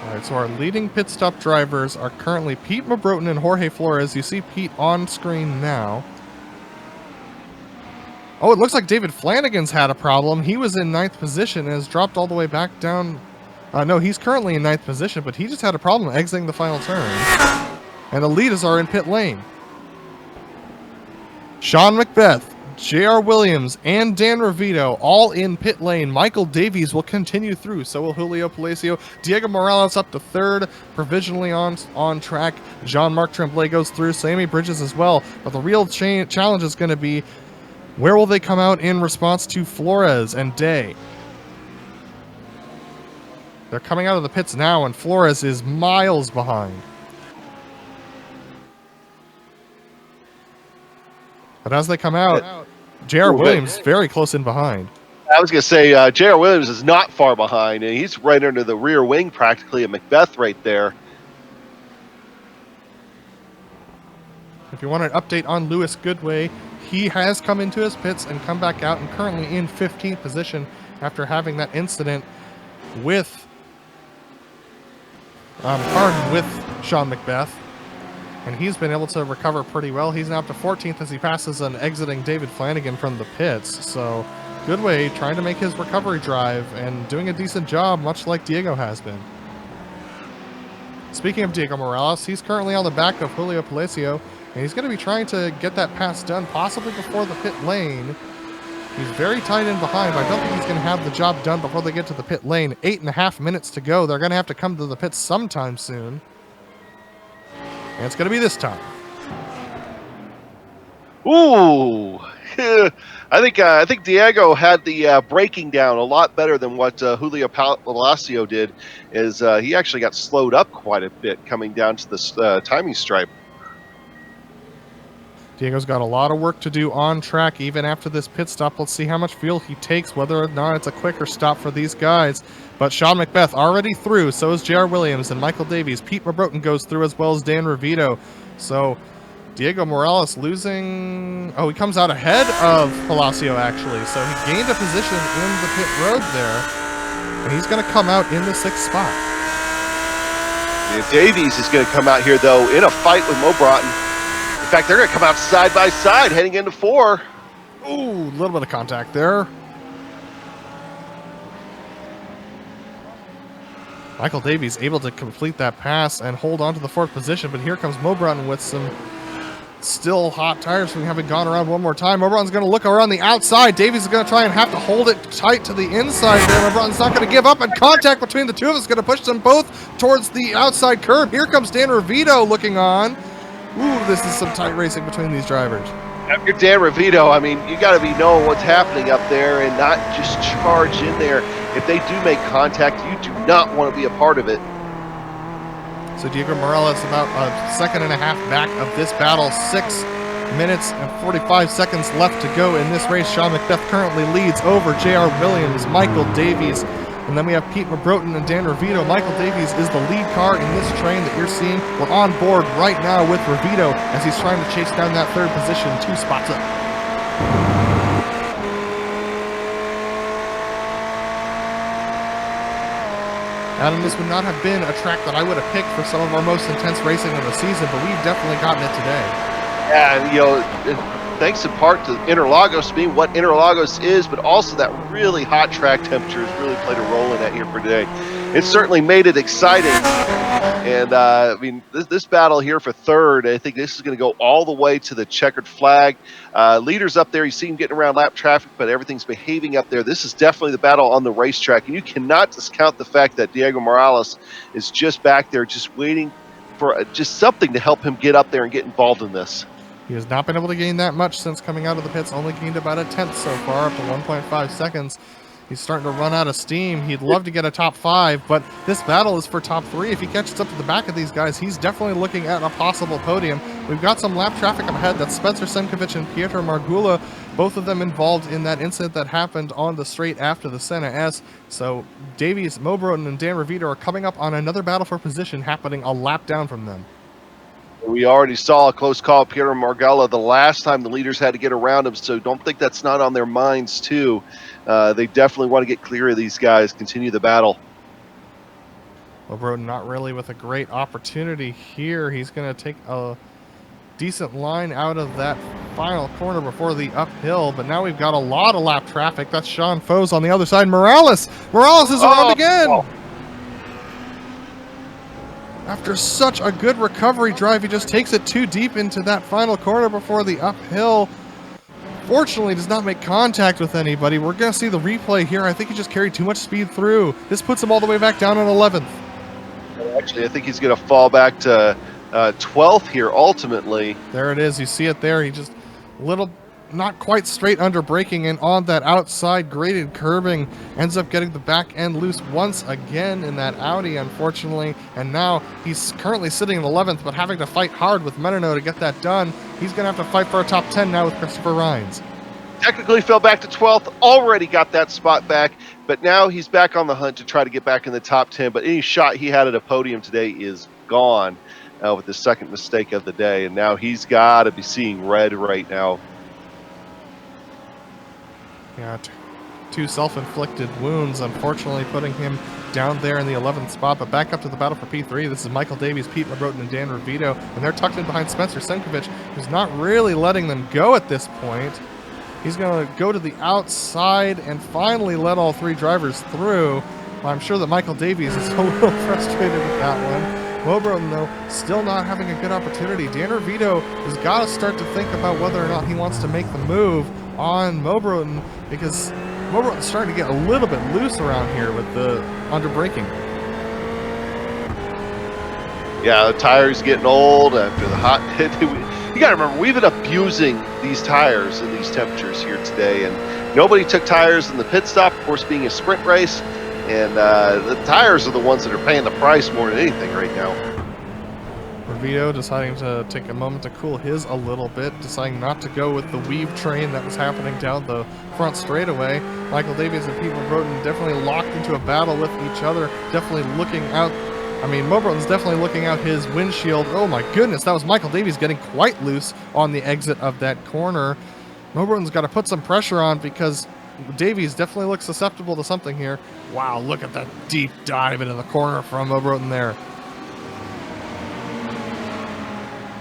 All right, so our leading pit stop drivers are currently Pete Mobroten and Jorge Flores. You see Pete on screen now. Oh, it looks like David Flanagan's had a problem. He was in 9th position and has dropped all the way back down. No, he's currently in 9th position, but he just had a problem exiting the final turn. And the leaders are in pit lane. Sean Macbeth, J.R. Williams, and Dan Revito all in pit lane. Michael Davies will continue through. So will Julio Palacio. Diego Morales up to 3rd, provisionally on track. Jean-Marc Tremblay goes through. Sammy Bridges as well. But the real challenge is going to be, where will they come out in response to Flores and Day? They're coming out of the pits now, and Flores is miles behind. But as they come out, J.R. Williams very close in behind. I was going to say, J.R. Williams is not far behind, and he's right under the rear wing practically of Macbeth right there. If you want an update on Lewis Goodway, he has come into his pits and come back out and currently in 15th position after having that incident with Sean Macbeth. And he's been able to recover pretty well. He's now up to 14th as he passes an exiting David Flanagan from the pits. So Goodway trying to make his recovery drive and doing a decent job, much like Diego has been. Speaking of Diego Morales, he's currently on the back of Julio Palacio, and he's going to be trying to get that pass done, possibly before the pit lane. He's very tight in behind, but I don't think he's going to have the job done before they get to the pit lane. 8.5 minutes to go. They're going to have to come to the pits sometime soon. And it's going to be this time. Ooh. I think Diego had the braking down a lot better than what Julio Palacio did. He actually got slowed up quite a bit coming down to this timing stripe. Diego's got a lot of work to do on track even after this pit stop. Let's see how much fuel he takes, whether or not it's a quicker stop for these guys. But Sean Macbeth already through, so is J.R. Williams and Michael Davies. Pete Mobroten goes through as well as Dan Revito. So Diego Morales losing... Oh, he comes out ahead of Palacio, actually. So he gained a position in the pit road there. And he's going to come out in the 6th spot. Yeah, Davies is going to come out here, though, in a fight with Mo Broughton. In fact, they're going to come out side by side heading into 4. Ooh, a little bit of contact there. Michael Davies able to complete that pass and hold on to the 4th position, but here comes Mo Broughton with some still hot tires from having gone around one more time. Mo Broughton's going to look around the outside. Davies is going to try and have to hold it tight to the inside there. Mo Broughton's not going to give up, and contact between the two of us is going to push them both towards the outside curb. Here comes Dan Revito looking on. Ooh, this is some tight racing between these drivers. If you're Dan Revito, I mean, you got to be knowing what's happening up there and not just charge in there. If they do make contact, you do not want to be a part of it. So Diego Morales about a second and a half back of this battle. 6 minutes and 45 seconds left to go in this race. Sean Macbeth currently leads over J.R. Williams, Michael Davies, and then we have Pete Mabroten and Dan Revito. Michael Davies is the lead car in this train that you're seeing. We're on board right now with Revito as he's trying to chase down that 3rd position, 2 spots up. Adam, this would not have been a track that I would have picked for some of our most intense racing of the season, but we've definitely gotten it today. Yeah, and, you know, thanks in part to Interlagos being what Interlagos is, but also that really hot track temperatures really played a role in that here for today. It certainly made it exciting. And, I mean, this battle here for 3rd, I think this is going to go all the way to the checkered flag. Leaders up there, you see him getting around lap traffic, but everything's behaving up there. This is definitely the battle on the racetrack, and you cannot discount the fact that Diego Morales is just back there, just waiting for just something to help him get up there and get involved in this. He has not been able to gain that much since coming out of the pits, only gained about a 10th so far, up to 1.5 seconds. He's starting to run out of steam. He'd love to get a top 5, but this battle is for top 3. If he catches up to the back of these guys, he's definitely looking at a possible podium. We've got some lap traffic up ahead. That's Spencer Semkovic and Pietro Margula, both of them involved in that incident that happened on the straight after the Senna S. So Davies, Mo Broughton, and Dan Revito are coming up on another battle for position happening a lap down from them. We already saw a close call, Pietro Margella, the last time the leaders had to get around him, so don't think that's not on their minds, too. They definitely want to get clear of these guys, continue the battle. Well, Broughton not really with a great opportunity here. He's going to take a decent line out of that final corner before the uphill, but now we've got a lot of lap traffic. That's Sean Foes on the other side. Morales is around again. Oh. After such a good recovery drive, he just takes it too deep into that final corner before the uphill. Fortunately, does not make contact with anybody. We're going to see the replay here. I think he just carried too much speed through. This puts him all the way back down in 11th. Actually, I think he's going to fall back to 12th here, ultimately. There it is. You see it there. He just not quite straight under braking, and on that outside graded curbing ends up getting the back end loose once again in that Audi, unfortunately. And now he's currently sitting in 11th, but having to fight hard with Menino to get that done. He's going to have to fight for a top 10 now with Christopher Rhines. Technically fell back to 12th, already got that spot back, but now he's back on the hunt to try to get back in the top 10. But any shot he had at a podium today is gone with the second mistake of the day, and now he's got to be seeing red right now. Yeah, 2 self-inflicted wounds, unfortunately putting him down there in the 11th spot, but back up to the battle for P3. This is Michael Davies, Pete Mabroten, and Dan Revito, and they're tucked in behind Spencer Semkovic, who's not really letting them go at this point. He's going to go to the outside and finally let all 3 drivers through. Well, I'm sure that Michael Davies is a little frustrated with that one. Mabroten, though, still not having a good opportunity. Dan Revito has got to start to think about whether or not he wants to make the move on Mabroten, because Mabroten's starting to get a little bit loose around here with the under braking. Yeah, the tires getting old after the hot hit. You got to remember, we've been abusing these tires in these temperatures here today, and nobody took tires in the pit stop, of course, being a sprint race, and the tires are the ones that are paying the price more than anything right now. Revito deciding to take a moment to cool his a little bit, deciding not to go with the weave train that was happening down the front straightaway. Michael Davies and Pete Mabroten definitely locked into a battle with each other, definitely looking out I mean, Mo Broton's definitely looking out his windshield. Oh my goodness, that was Michael Davies getting quite loose on the exit of that corner. Mo Broton's got to put some pressure on because Davies definitely looks susceptible to something here. Wow, look at that deep dive into the corner from Mo Broton there.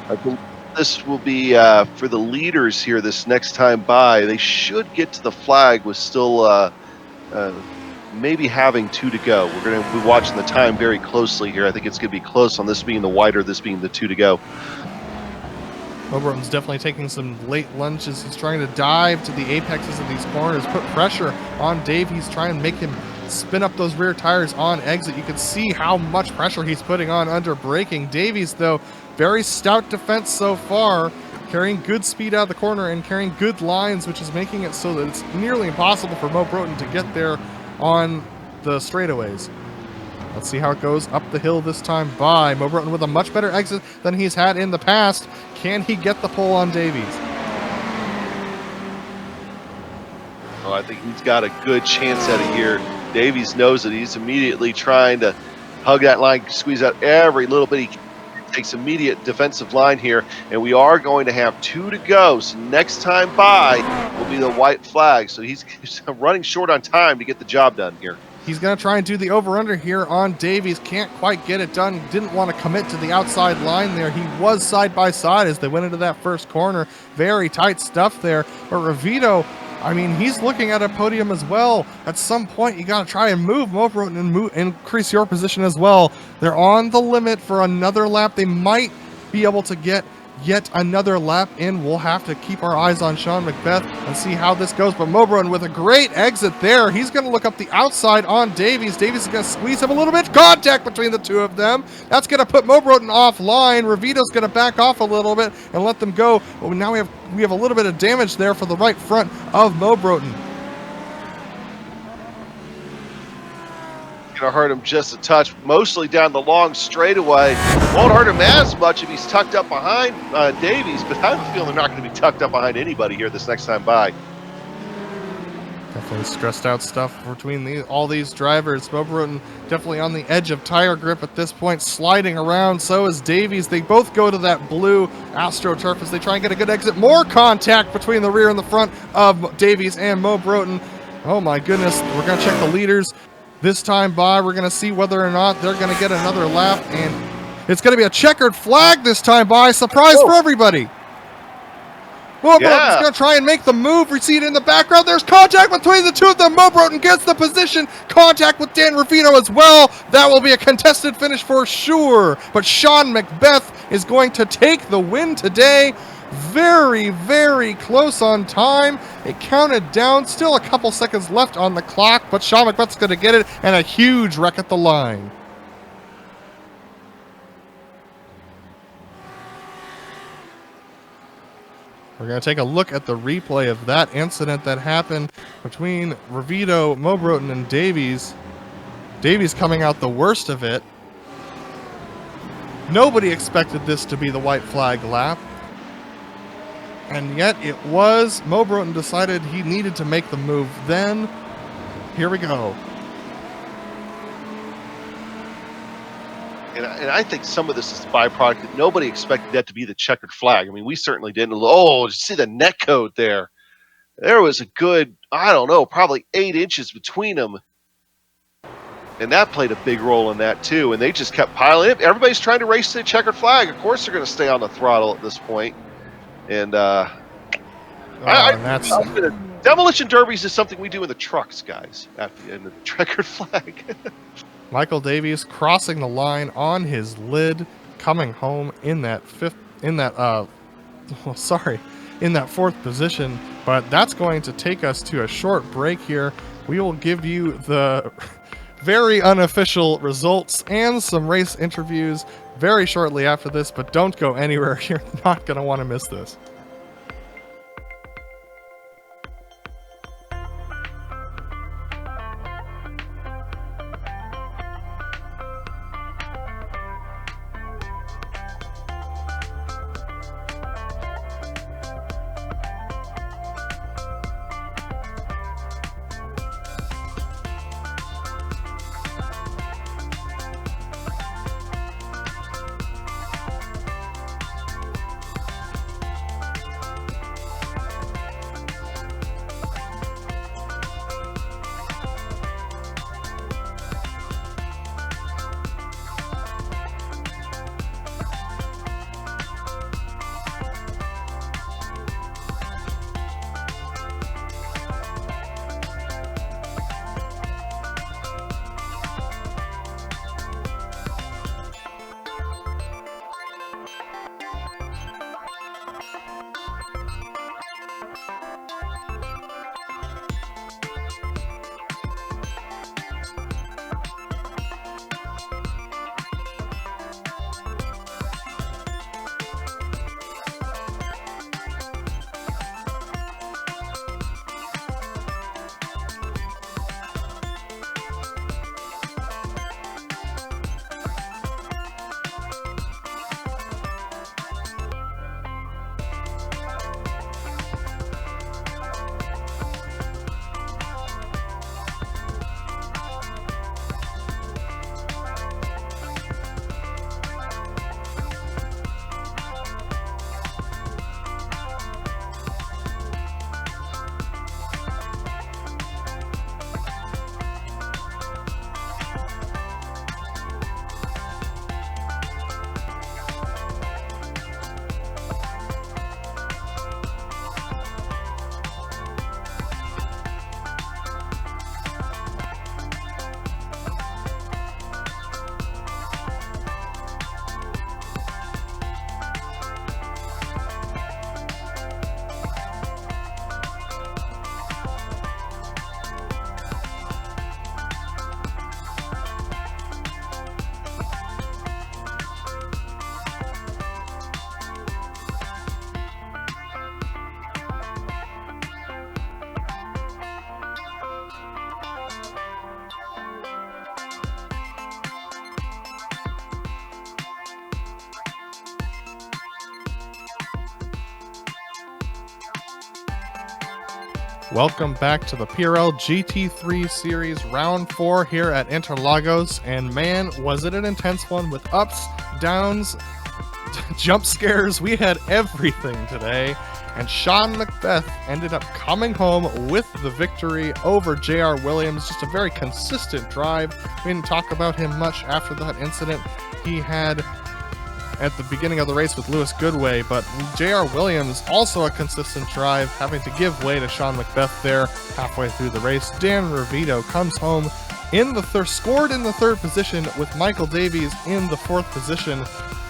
I believe this will be for the leaders here this next time by. They should get to the flag with still maybe having 2 to go. We're going to be watching the time very closely here. I think it's going to be close on this being the whiter, this being the 2 to go. Mo Broton's definitely taking some late lunges. He's trying to dive to the apexes of these corners, put pressure on Davies, try and make him spin up those rear tires on exit. You can see how much pressure he's putting on under braking. Davies, though, very stout defense so far, carrying good speed out of the corner and carrying good lines, which is making it so that it's nearly impossible for Mo Broton to get there on the straightaways. Let's see how it goes up the hill this time by. Mo Broton with a much better exit than he's had in the past. Can he get the pole on Davies? Oh, I think he's got a good chance at it here. Davies knows that he's immediately trying to hug that line, squeeze out every little bit he can. Takes immediate defensive line here, and we are going to have 2 to go. So next time by will be the white flag. So he's running short on time to get the job done here. He's going to try and do the over-under here on Davies. Can't quite get it done. Didn't want to commit to the outside line there. He was side by side as they went into that first corner. Very tight stuff there. But Ravito, I mean, he's looking at a podium as well. At some point, you got to try and move Mo Broton and increase your position as well. They're on the limit for another lap. They might be able to get yet another lap in. We'll have to keep our eyes on Sean McBeth and see how this goes. But Mo Broton with a great exit there. He's going to look up the outside on Davies. Davies is going to squeeze him a little bit. Contact between the two of them. That's going to put Mo Broton offline. Ravito's going to back off a little bit and let them go. But now we have a little bit of damage there for the right front of Mo Broton. Gonna hurt him just a touch, mostly down the long straightaway. Won't hurt him as much if he's tucked up behind Davies, but I have a feeling they're not going to be tucked up behind anybody here this next time by. Definitely stressed out stuff between all these drivers. Mo Broton definitely on the edge of tire grip at this point, sliding around. So is Davies. They both go to that blue AstroTurf as they try and get a good exit. More contact between the rear and the front of Davies and Mo Broton. Oh my goodness. We're going to check the leaders. This time by, we're going to see whether or not they're going to get another lap, and it's going to be a checkered flag this time by. Surprise for everybody. Mo Broton's going to try and make the move. We see it in the background. There's contact between the two of them. Mo Broton gets the position. Contact with Dan Ravito as well. That will be a contested finish for sure. But Sean McBeth is going to take the win today. Very, very close on time. It counted down. Still a couple seconds left on the clock, but Sean McBeth's going to get it, and a huge wreck at the line. We're going to take a look at the replay of that incident that happened between Ravito, Mo Broton, and Davies. Davies coming out the worst of it. Nobody expected this to be the white flag lap. And yet it was. Mo Broton decided he needed to make the move then. Here we go. And I think some of this is the byproduct that nobody expected that to be the checkered flag. I mean, we certainly didn't. Oh, did you see the net code there? There was a good, I don't know, probably 8 inches between them. And that played a big role in that, too. And they just kept piling up. Everybody's trying to race to the checkered flag. Of course they're going to stay on the throttle at this point. And demolition derbies is something we do in the trucks, guys, in the checkered flag. Michael Davies crossing the line on his lid, coming home in that fourth position. But that's going to take us to a short break here. We will give you the very unofficial results and some race interviews very shortly after this, but don't go anywhere. You're not going to want to miss this. Welcome back to the PRL GT3 Series Round 4 here at Interlagos, and man, was it an intense one with ups, downs, jump scares. We had everything today, and Sean Macbeth ended up coming home with the victory over J.R. Williams. Just a very consistent drive. We didn't talk about him much after that incident he had at the beginning of the race with Lewis Goodway, but J.R. Williams also a consistent drive, having to give way to Sean Macbeth there halfway through the race. Dan Ravito comes home in the scored in the third position with Michael Davies in the fourth position.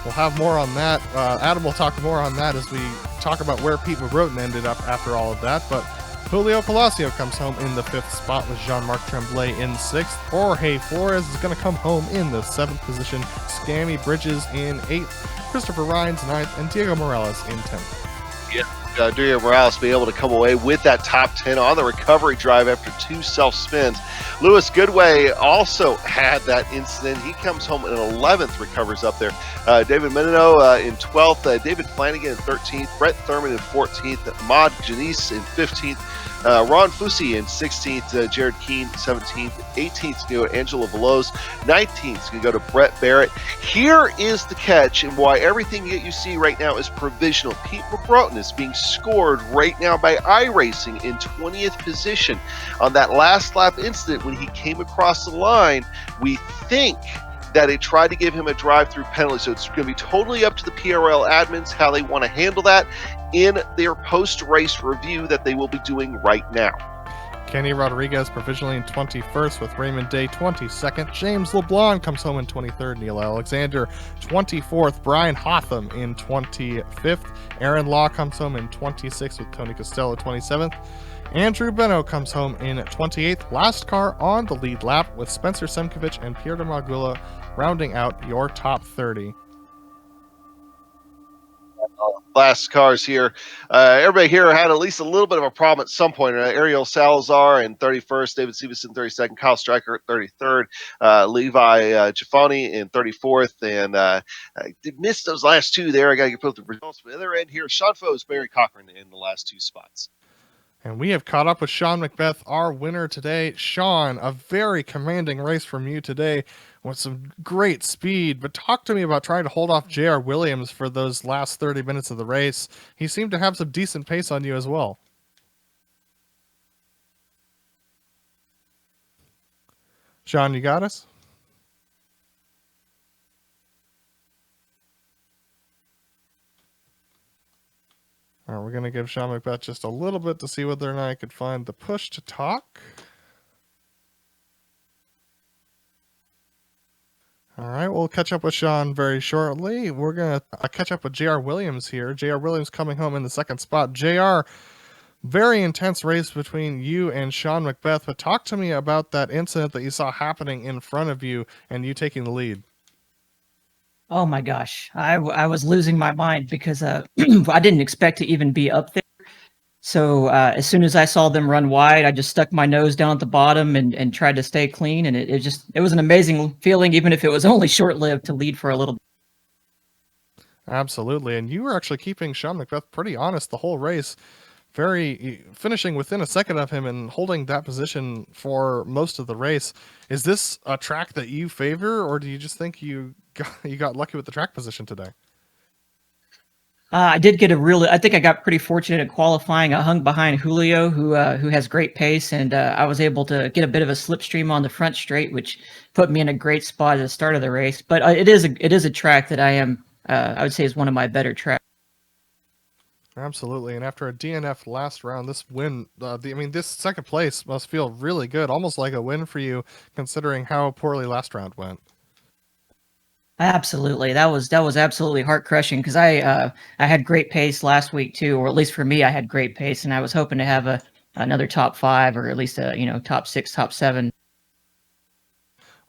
We'll have more on that. Adam will talk more on that as we talk about where Pete Mabroten ended up after all of that, but Julio Palacio comes home in the fifth spot with Jean-Marc Tremblay in sixth. Jorge Flores is going to come home in the seventh position. Scammy Bridges in eighth. Christopher Rhines ninth, and Diego Morales in 10th. Yeah, Diego Morales be able to come away with that top 10 on the recovery drive after two self-spins. Lewis Goodway also had that incident. He comes home in 11th, recovers up there. David Menino in 12th, David Flanagan in 13th, Brett Thurman in 14th, Ahmad Janice in 15th, Ron Fusi in 16th, Jared Keene 17th, 18th to go to Angelo Veloz, 19th to go to Brett Barrett. Here is the catch, and why everything that you see right now is provisional. Pete Mabroten is being scored right now by iRacing in 20th position on that last lap incident when he came across the line. We think that it tried to give him a drive-through penalty, so it's going to be totally up to the PRL admins how they want to handle that in their post-race review that they will be doing right now. Kenny Rodriguez provisionally in 21st with Raymond Day 22nd. James LeBlanc comes home in 23rd. Neil Alexander 24th. Brian Hotham in 25th. Aaron Law comes home in 26th with Tony Costello 27th. Andrew Beno comes home in 28th. Last car on the lead lap with Spencer Semkovich and Pierre de Magula rounding out your top 30. Last cars here. Everybody here had at least a little bit of a problem at some point. Ariel Salazar in 31st, David Stevenson 32nd, Kyle Stryker at 33rd, Levi Giafoni in 34th, and missed those last two there. I got to put the results. But the other end here, Sean Foes, Barry Cochran in the last two spots. And we have caught up with Sean Macbeth, our winner today. Sean, a very commanding race from you today with some great speed. But talk to me about trying to hold off J.R. Williams for those last 30 minutes of the race. He seemed to have some decent pace on you as well. Sean, you got us? All right, we're going to give Sean Macbeth just a little bit to see whether or not I could find the push to talk. All right, we'll catch up with Sean very shortly. We're going to catch up with J.R. Williams here. J.R. Williams coming home in the second spot. J.R., very intense race between you and Sean Macbeth, but talk to me about that incident that you saw happening in front of you and you taking the lead. Oh my gosh, I was losing my mind because I didn't expect to even be up there. So as soon as I saw them run wide, I just stuck my nose down at the bottom and tried to stay clean. And it was an amazing feeling, even if it was only short-lived, to lead for a little bit. Absolutely. And you were actually keeping Sean Macbeth pretty honest the whole race, finishing within a second of him and holding that position for most of the race. Is this a track that you favor, or do you just think you got lucky with the track position today? I did get I think I got pretty fortunate at qualifying. I hung behind Julio, who has great pace, and I was able to get a bit of a slipstream on the front straight, which put me in a great spot at the start of the race. But it is a track that I would say is one of my better tracks. Absolutely. And after a DNF last round, this win, this second place must feel really good, almost like a win for you, considering how poorly last round went. Absolutely. That was absolutely heart crushing because I had great pace last week too, or at least for me, I had great pace, and I was hoping to have another top 5 or at least a top 6, top 7.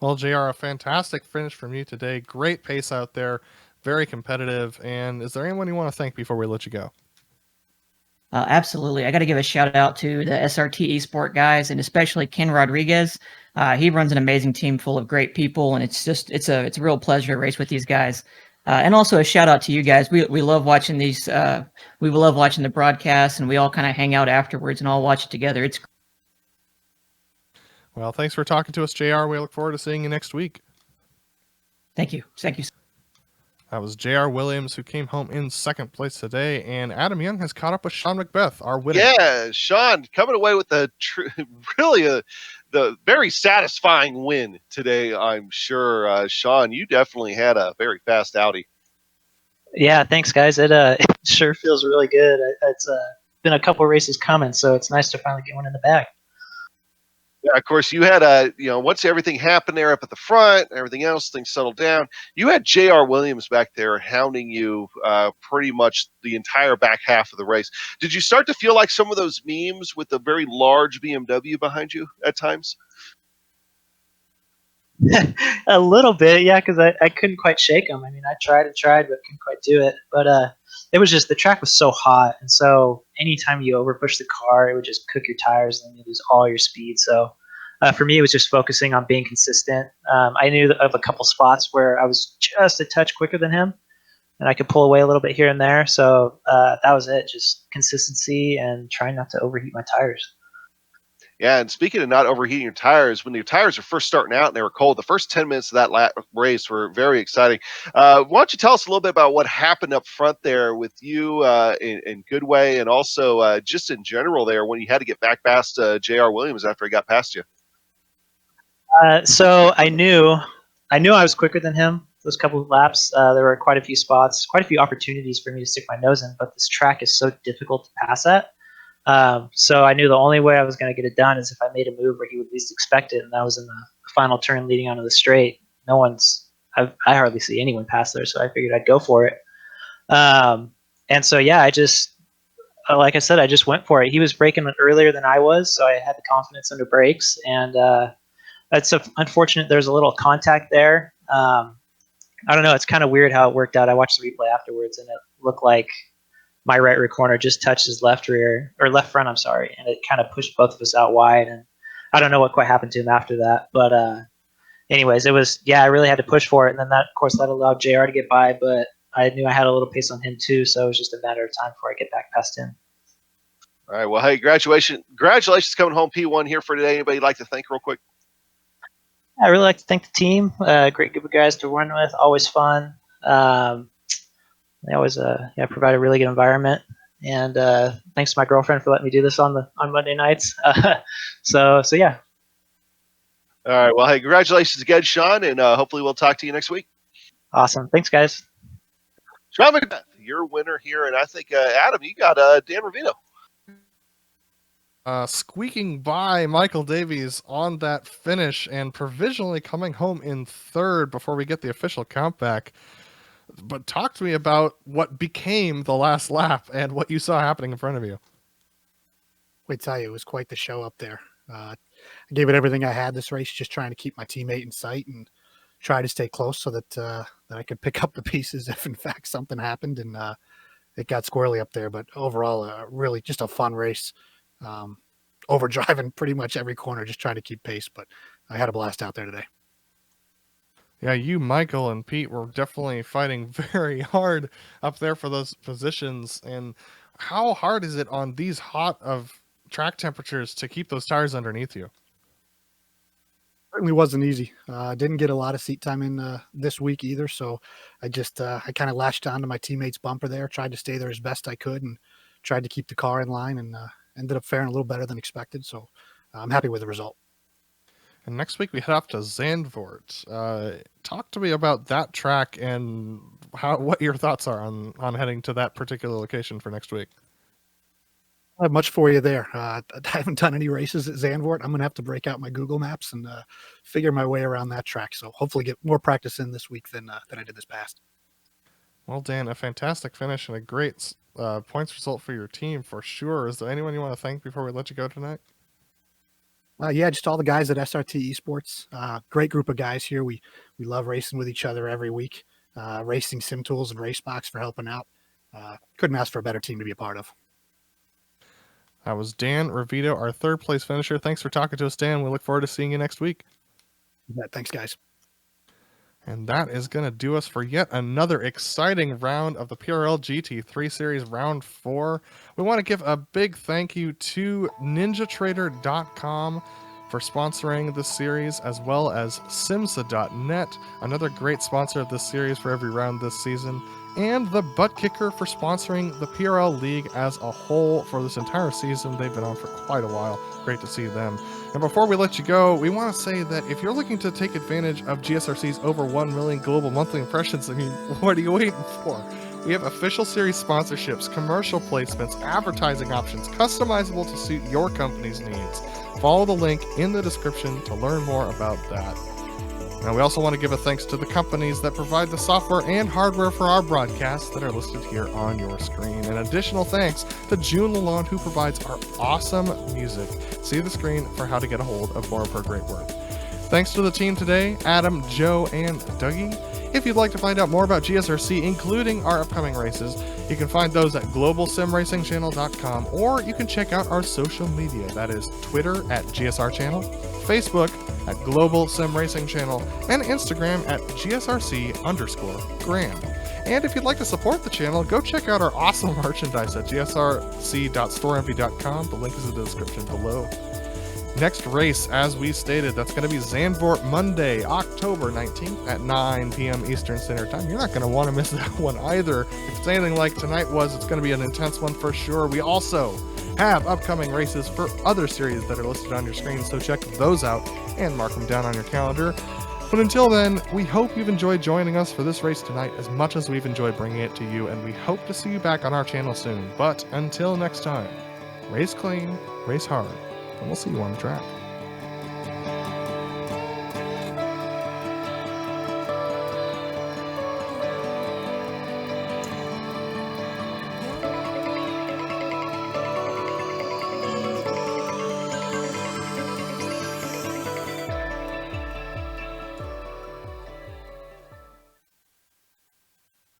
Well, JR, a fantastic finish from you today. Great pace out there, very competitive. And is there anyone you want to thank before we let you go? Absolutely. I got to give a shout out to the SRT eSport guys, and especially Ken Rodriguez. He runs an amazing team full of great people, and it's a real pleasure to race with these guys. And also a shout out to you guys. We love watching these. We love watching the broadcasts, and we all kind of hang out afterwards and all watch it together. It's Well, thanks for talking to us, JR. We look forward to seeing you next week. thank you. That was J.R. Williams, who came home in second place today, and Adam Young has caught up with Sean Macbeth, our winner. Yeah, Sean coming away with the very satisfying win today, I'm sure. Sean, you definitely had a very fast Audi. Yeah, thanks, guys. It sure feels really good. It's been a couple races coming, so it's nice to finally get one in the bag. Yeah, of course, you had once everything happened there up at the front, everything else, things settled down. You had J.R. Williams back there hounding you pretty much the entire back half of the race. Did you start to feel like some of those memes with the very large BMW behind you at times? A little bit, yeah, because I couldn't quite shake them. I mean, I tried and tried, but couldn't quite do it. But it was just the track was so hot, and so anytime you overpush the car, it would just cook your tires and you lose all your speed. So for me, it was just focusing on being consistent. I knew of a couple spots where I was just a touch quicker than him, and I could pull away a little bit here and there. So that was it, just consistency and trying not to overheat my tires. Yeah, and speaking of not overheating your tires, when your tires were first starting out and they were cold, the first 10 minutes of that race were very exciting. Why don't you tell us a little bit about what happened up front there with you in Goodway, and also just in general there when you had to get back past J.R. Williams after he got past you? So I knew I was quicker than him. Those couple of laps, there were quite a few spots, quite a few opportunities for me to stick my nose in, but this track is so difficult to pass at. So I knew the only way I was going to get it done is if I made a move where he would least expect it, and that was in the final turn leading onto the straight. I hardly see anyone pass there, so I figured I'd go for it. And so yeah, like I said, I just went for it. He was braking earlier than I was, so I had the confidence under brakes, and it's unfortunate there's a little contact there. I don't know. It's kind of weird how it worked out. I watched the replay afterwards, and it looked like my right rear corner just touched his left front, I'm sorry, and it kind of pushed both of us out wide. And I don't know what quite happened to him after that, but anyways, I really had to push for it, and then that, of course, that allowed JR to get by, but I knew I had a little pace on him too, so it was just a matter of time before I get back past him. All right. Well, hey, congratulations coming home P1 here for today. Anybody you'd like to thank real quick? I really like to thank the team. Great group of guys to run with, always fun. They always provide a really good environment, and thanks to my girlfriend for letting me do this on Monday nights. So yeah. All right. Well, hey, congratulations again, Sean, and hopefully we'll talk to you next week. Awesome. Thanks, guys. Sean Macbeth, your winner here, and I think Adam, you got Dan Revito. Squeaking by Michael Davies on that finish and provisionally coming home in third before we get the official count back. But talk to me about what became the last lap and what you saw happening in front of you. I tell you, it was quite the show up there. I gave it everything I had this race, just trying to keep my teammate in sight and try to stay close so that I could pick up the pieces if, in fact, something happened. And it got squirrely up there. But overall, really just a fun race. Overdriving pretty much every corner, just trying to keep pace. But I had a blast out there today. Yeah, you, Michael, and Pete were definitely fighting very hard up there for those positions. And how hard is it on these hot of track temperatures to keep those tires underneath you? Certainly wasn't easy. Didn't get a lot of seat time in this week either. So I kind of latched onto my teammate's bumper there, tried to stay there as best I could, and tried to keep the car in line, and ended up faring a little better than expected. So I'm happy with the result. And next week we head off to Zandvoort. Talk to me about that track and what your thoughts are on heading to that particular location for next week. I have much for you there. I haven't done any races at Zandvoort. I'm going to have to break out my Google Maps and figure my way around that track. So hopefully get more practice in this week than I did this past. Well, Dan, a fantastic finish and a great points result for your team for sure. Is there anyone you want to thank before we let you go tonight? Yeah, just all the guys at SRT Esports. Great group of guys here. We love racing with each other every week. Racing Sim Tools and Racebox for helping out. Couldn't ask for a better team to be a part of. That was Dan Revito, our third place finisher. Thanks for talking to us, Dan. We look forward to seeing you next week. Yeah, thanks, guys. And that is going to do us for yet another exciting round of the PRL GT3 Series Round 4. We want to give a big thank you to NinjaTrader.com for sponsoring this series, as well as SIMMSA.net, another great sponsor of this series for every round this season, and the Butt Kicker for sponsoring the PRL League as a whole for this entire season. They've been on for quite a while. Great to see them. And before we let you go, we want to say that if you're looking to take advantage of GSRC's over 1 million global monthly impressions, I mean, what are you waiting for? We have official series sponsorships, commercial placements, advertising options, customizable to suit your company's needs. Follow the link in the description to learn more about that. Now, we also want to give a thanks to the companies that provide the software and hardware for our broadcasts that are listed here on your screen. An additional thanks to June Lalonde, who provides our awesome music. See the screen for how to get a hold of more of her great work. Thanks to the team today, Adam, Joe, and Dougie. If you'd like to find out more about GSRC, including our upcoming races, you can find those at globalsimracingchannel.com, or you can check out our social media. That is Twitter at GSR Channel, Facebook at Global Sim Racing Channel, and Instagram at GSRC_Graham. And if you'd like to support the channel, go check out our awesome merchandise at gsrc.storeenvy.com. The link is in the description below. Next race, as we stated, that's going to be Zandvoort Monday, October 19th at 9 p.m. Eastern Standard Time. You're not going to want to miss that one either. If it's anything like tonight was, it's going to be an intense one for sure. We also have upcoming races for other series that are listed on your screen, so check those out and mark them down on your calendar. But until then, we hope you've enjoyed joining us for this race tonight as much as we've enjoyed bringing it to you, and we hope to see you back on our channel soon. But until next time, race clean, race hard, and we'll see you on the track.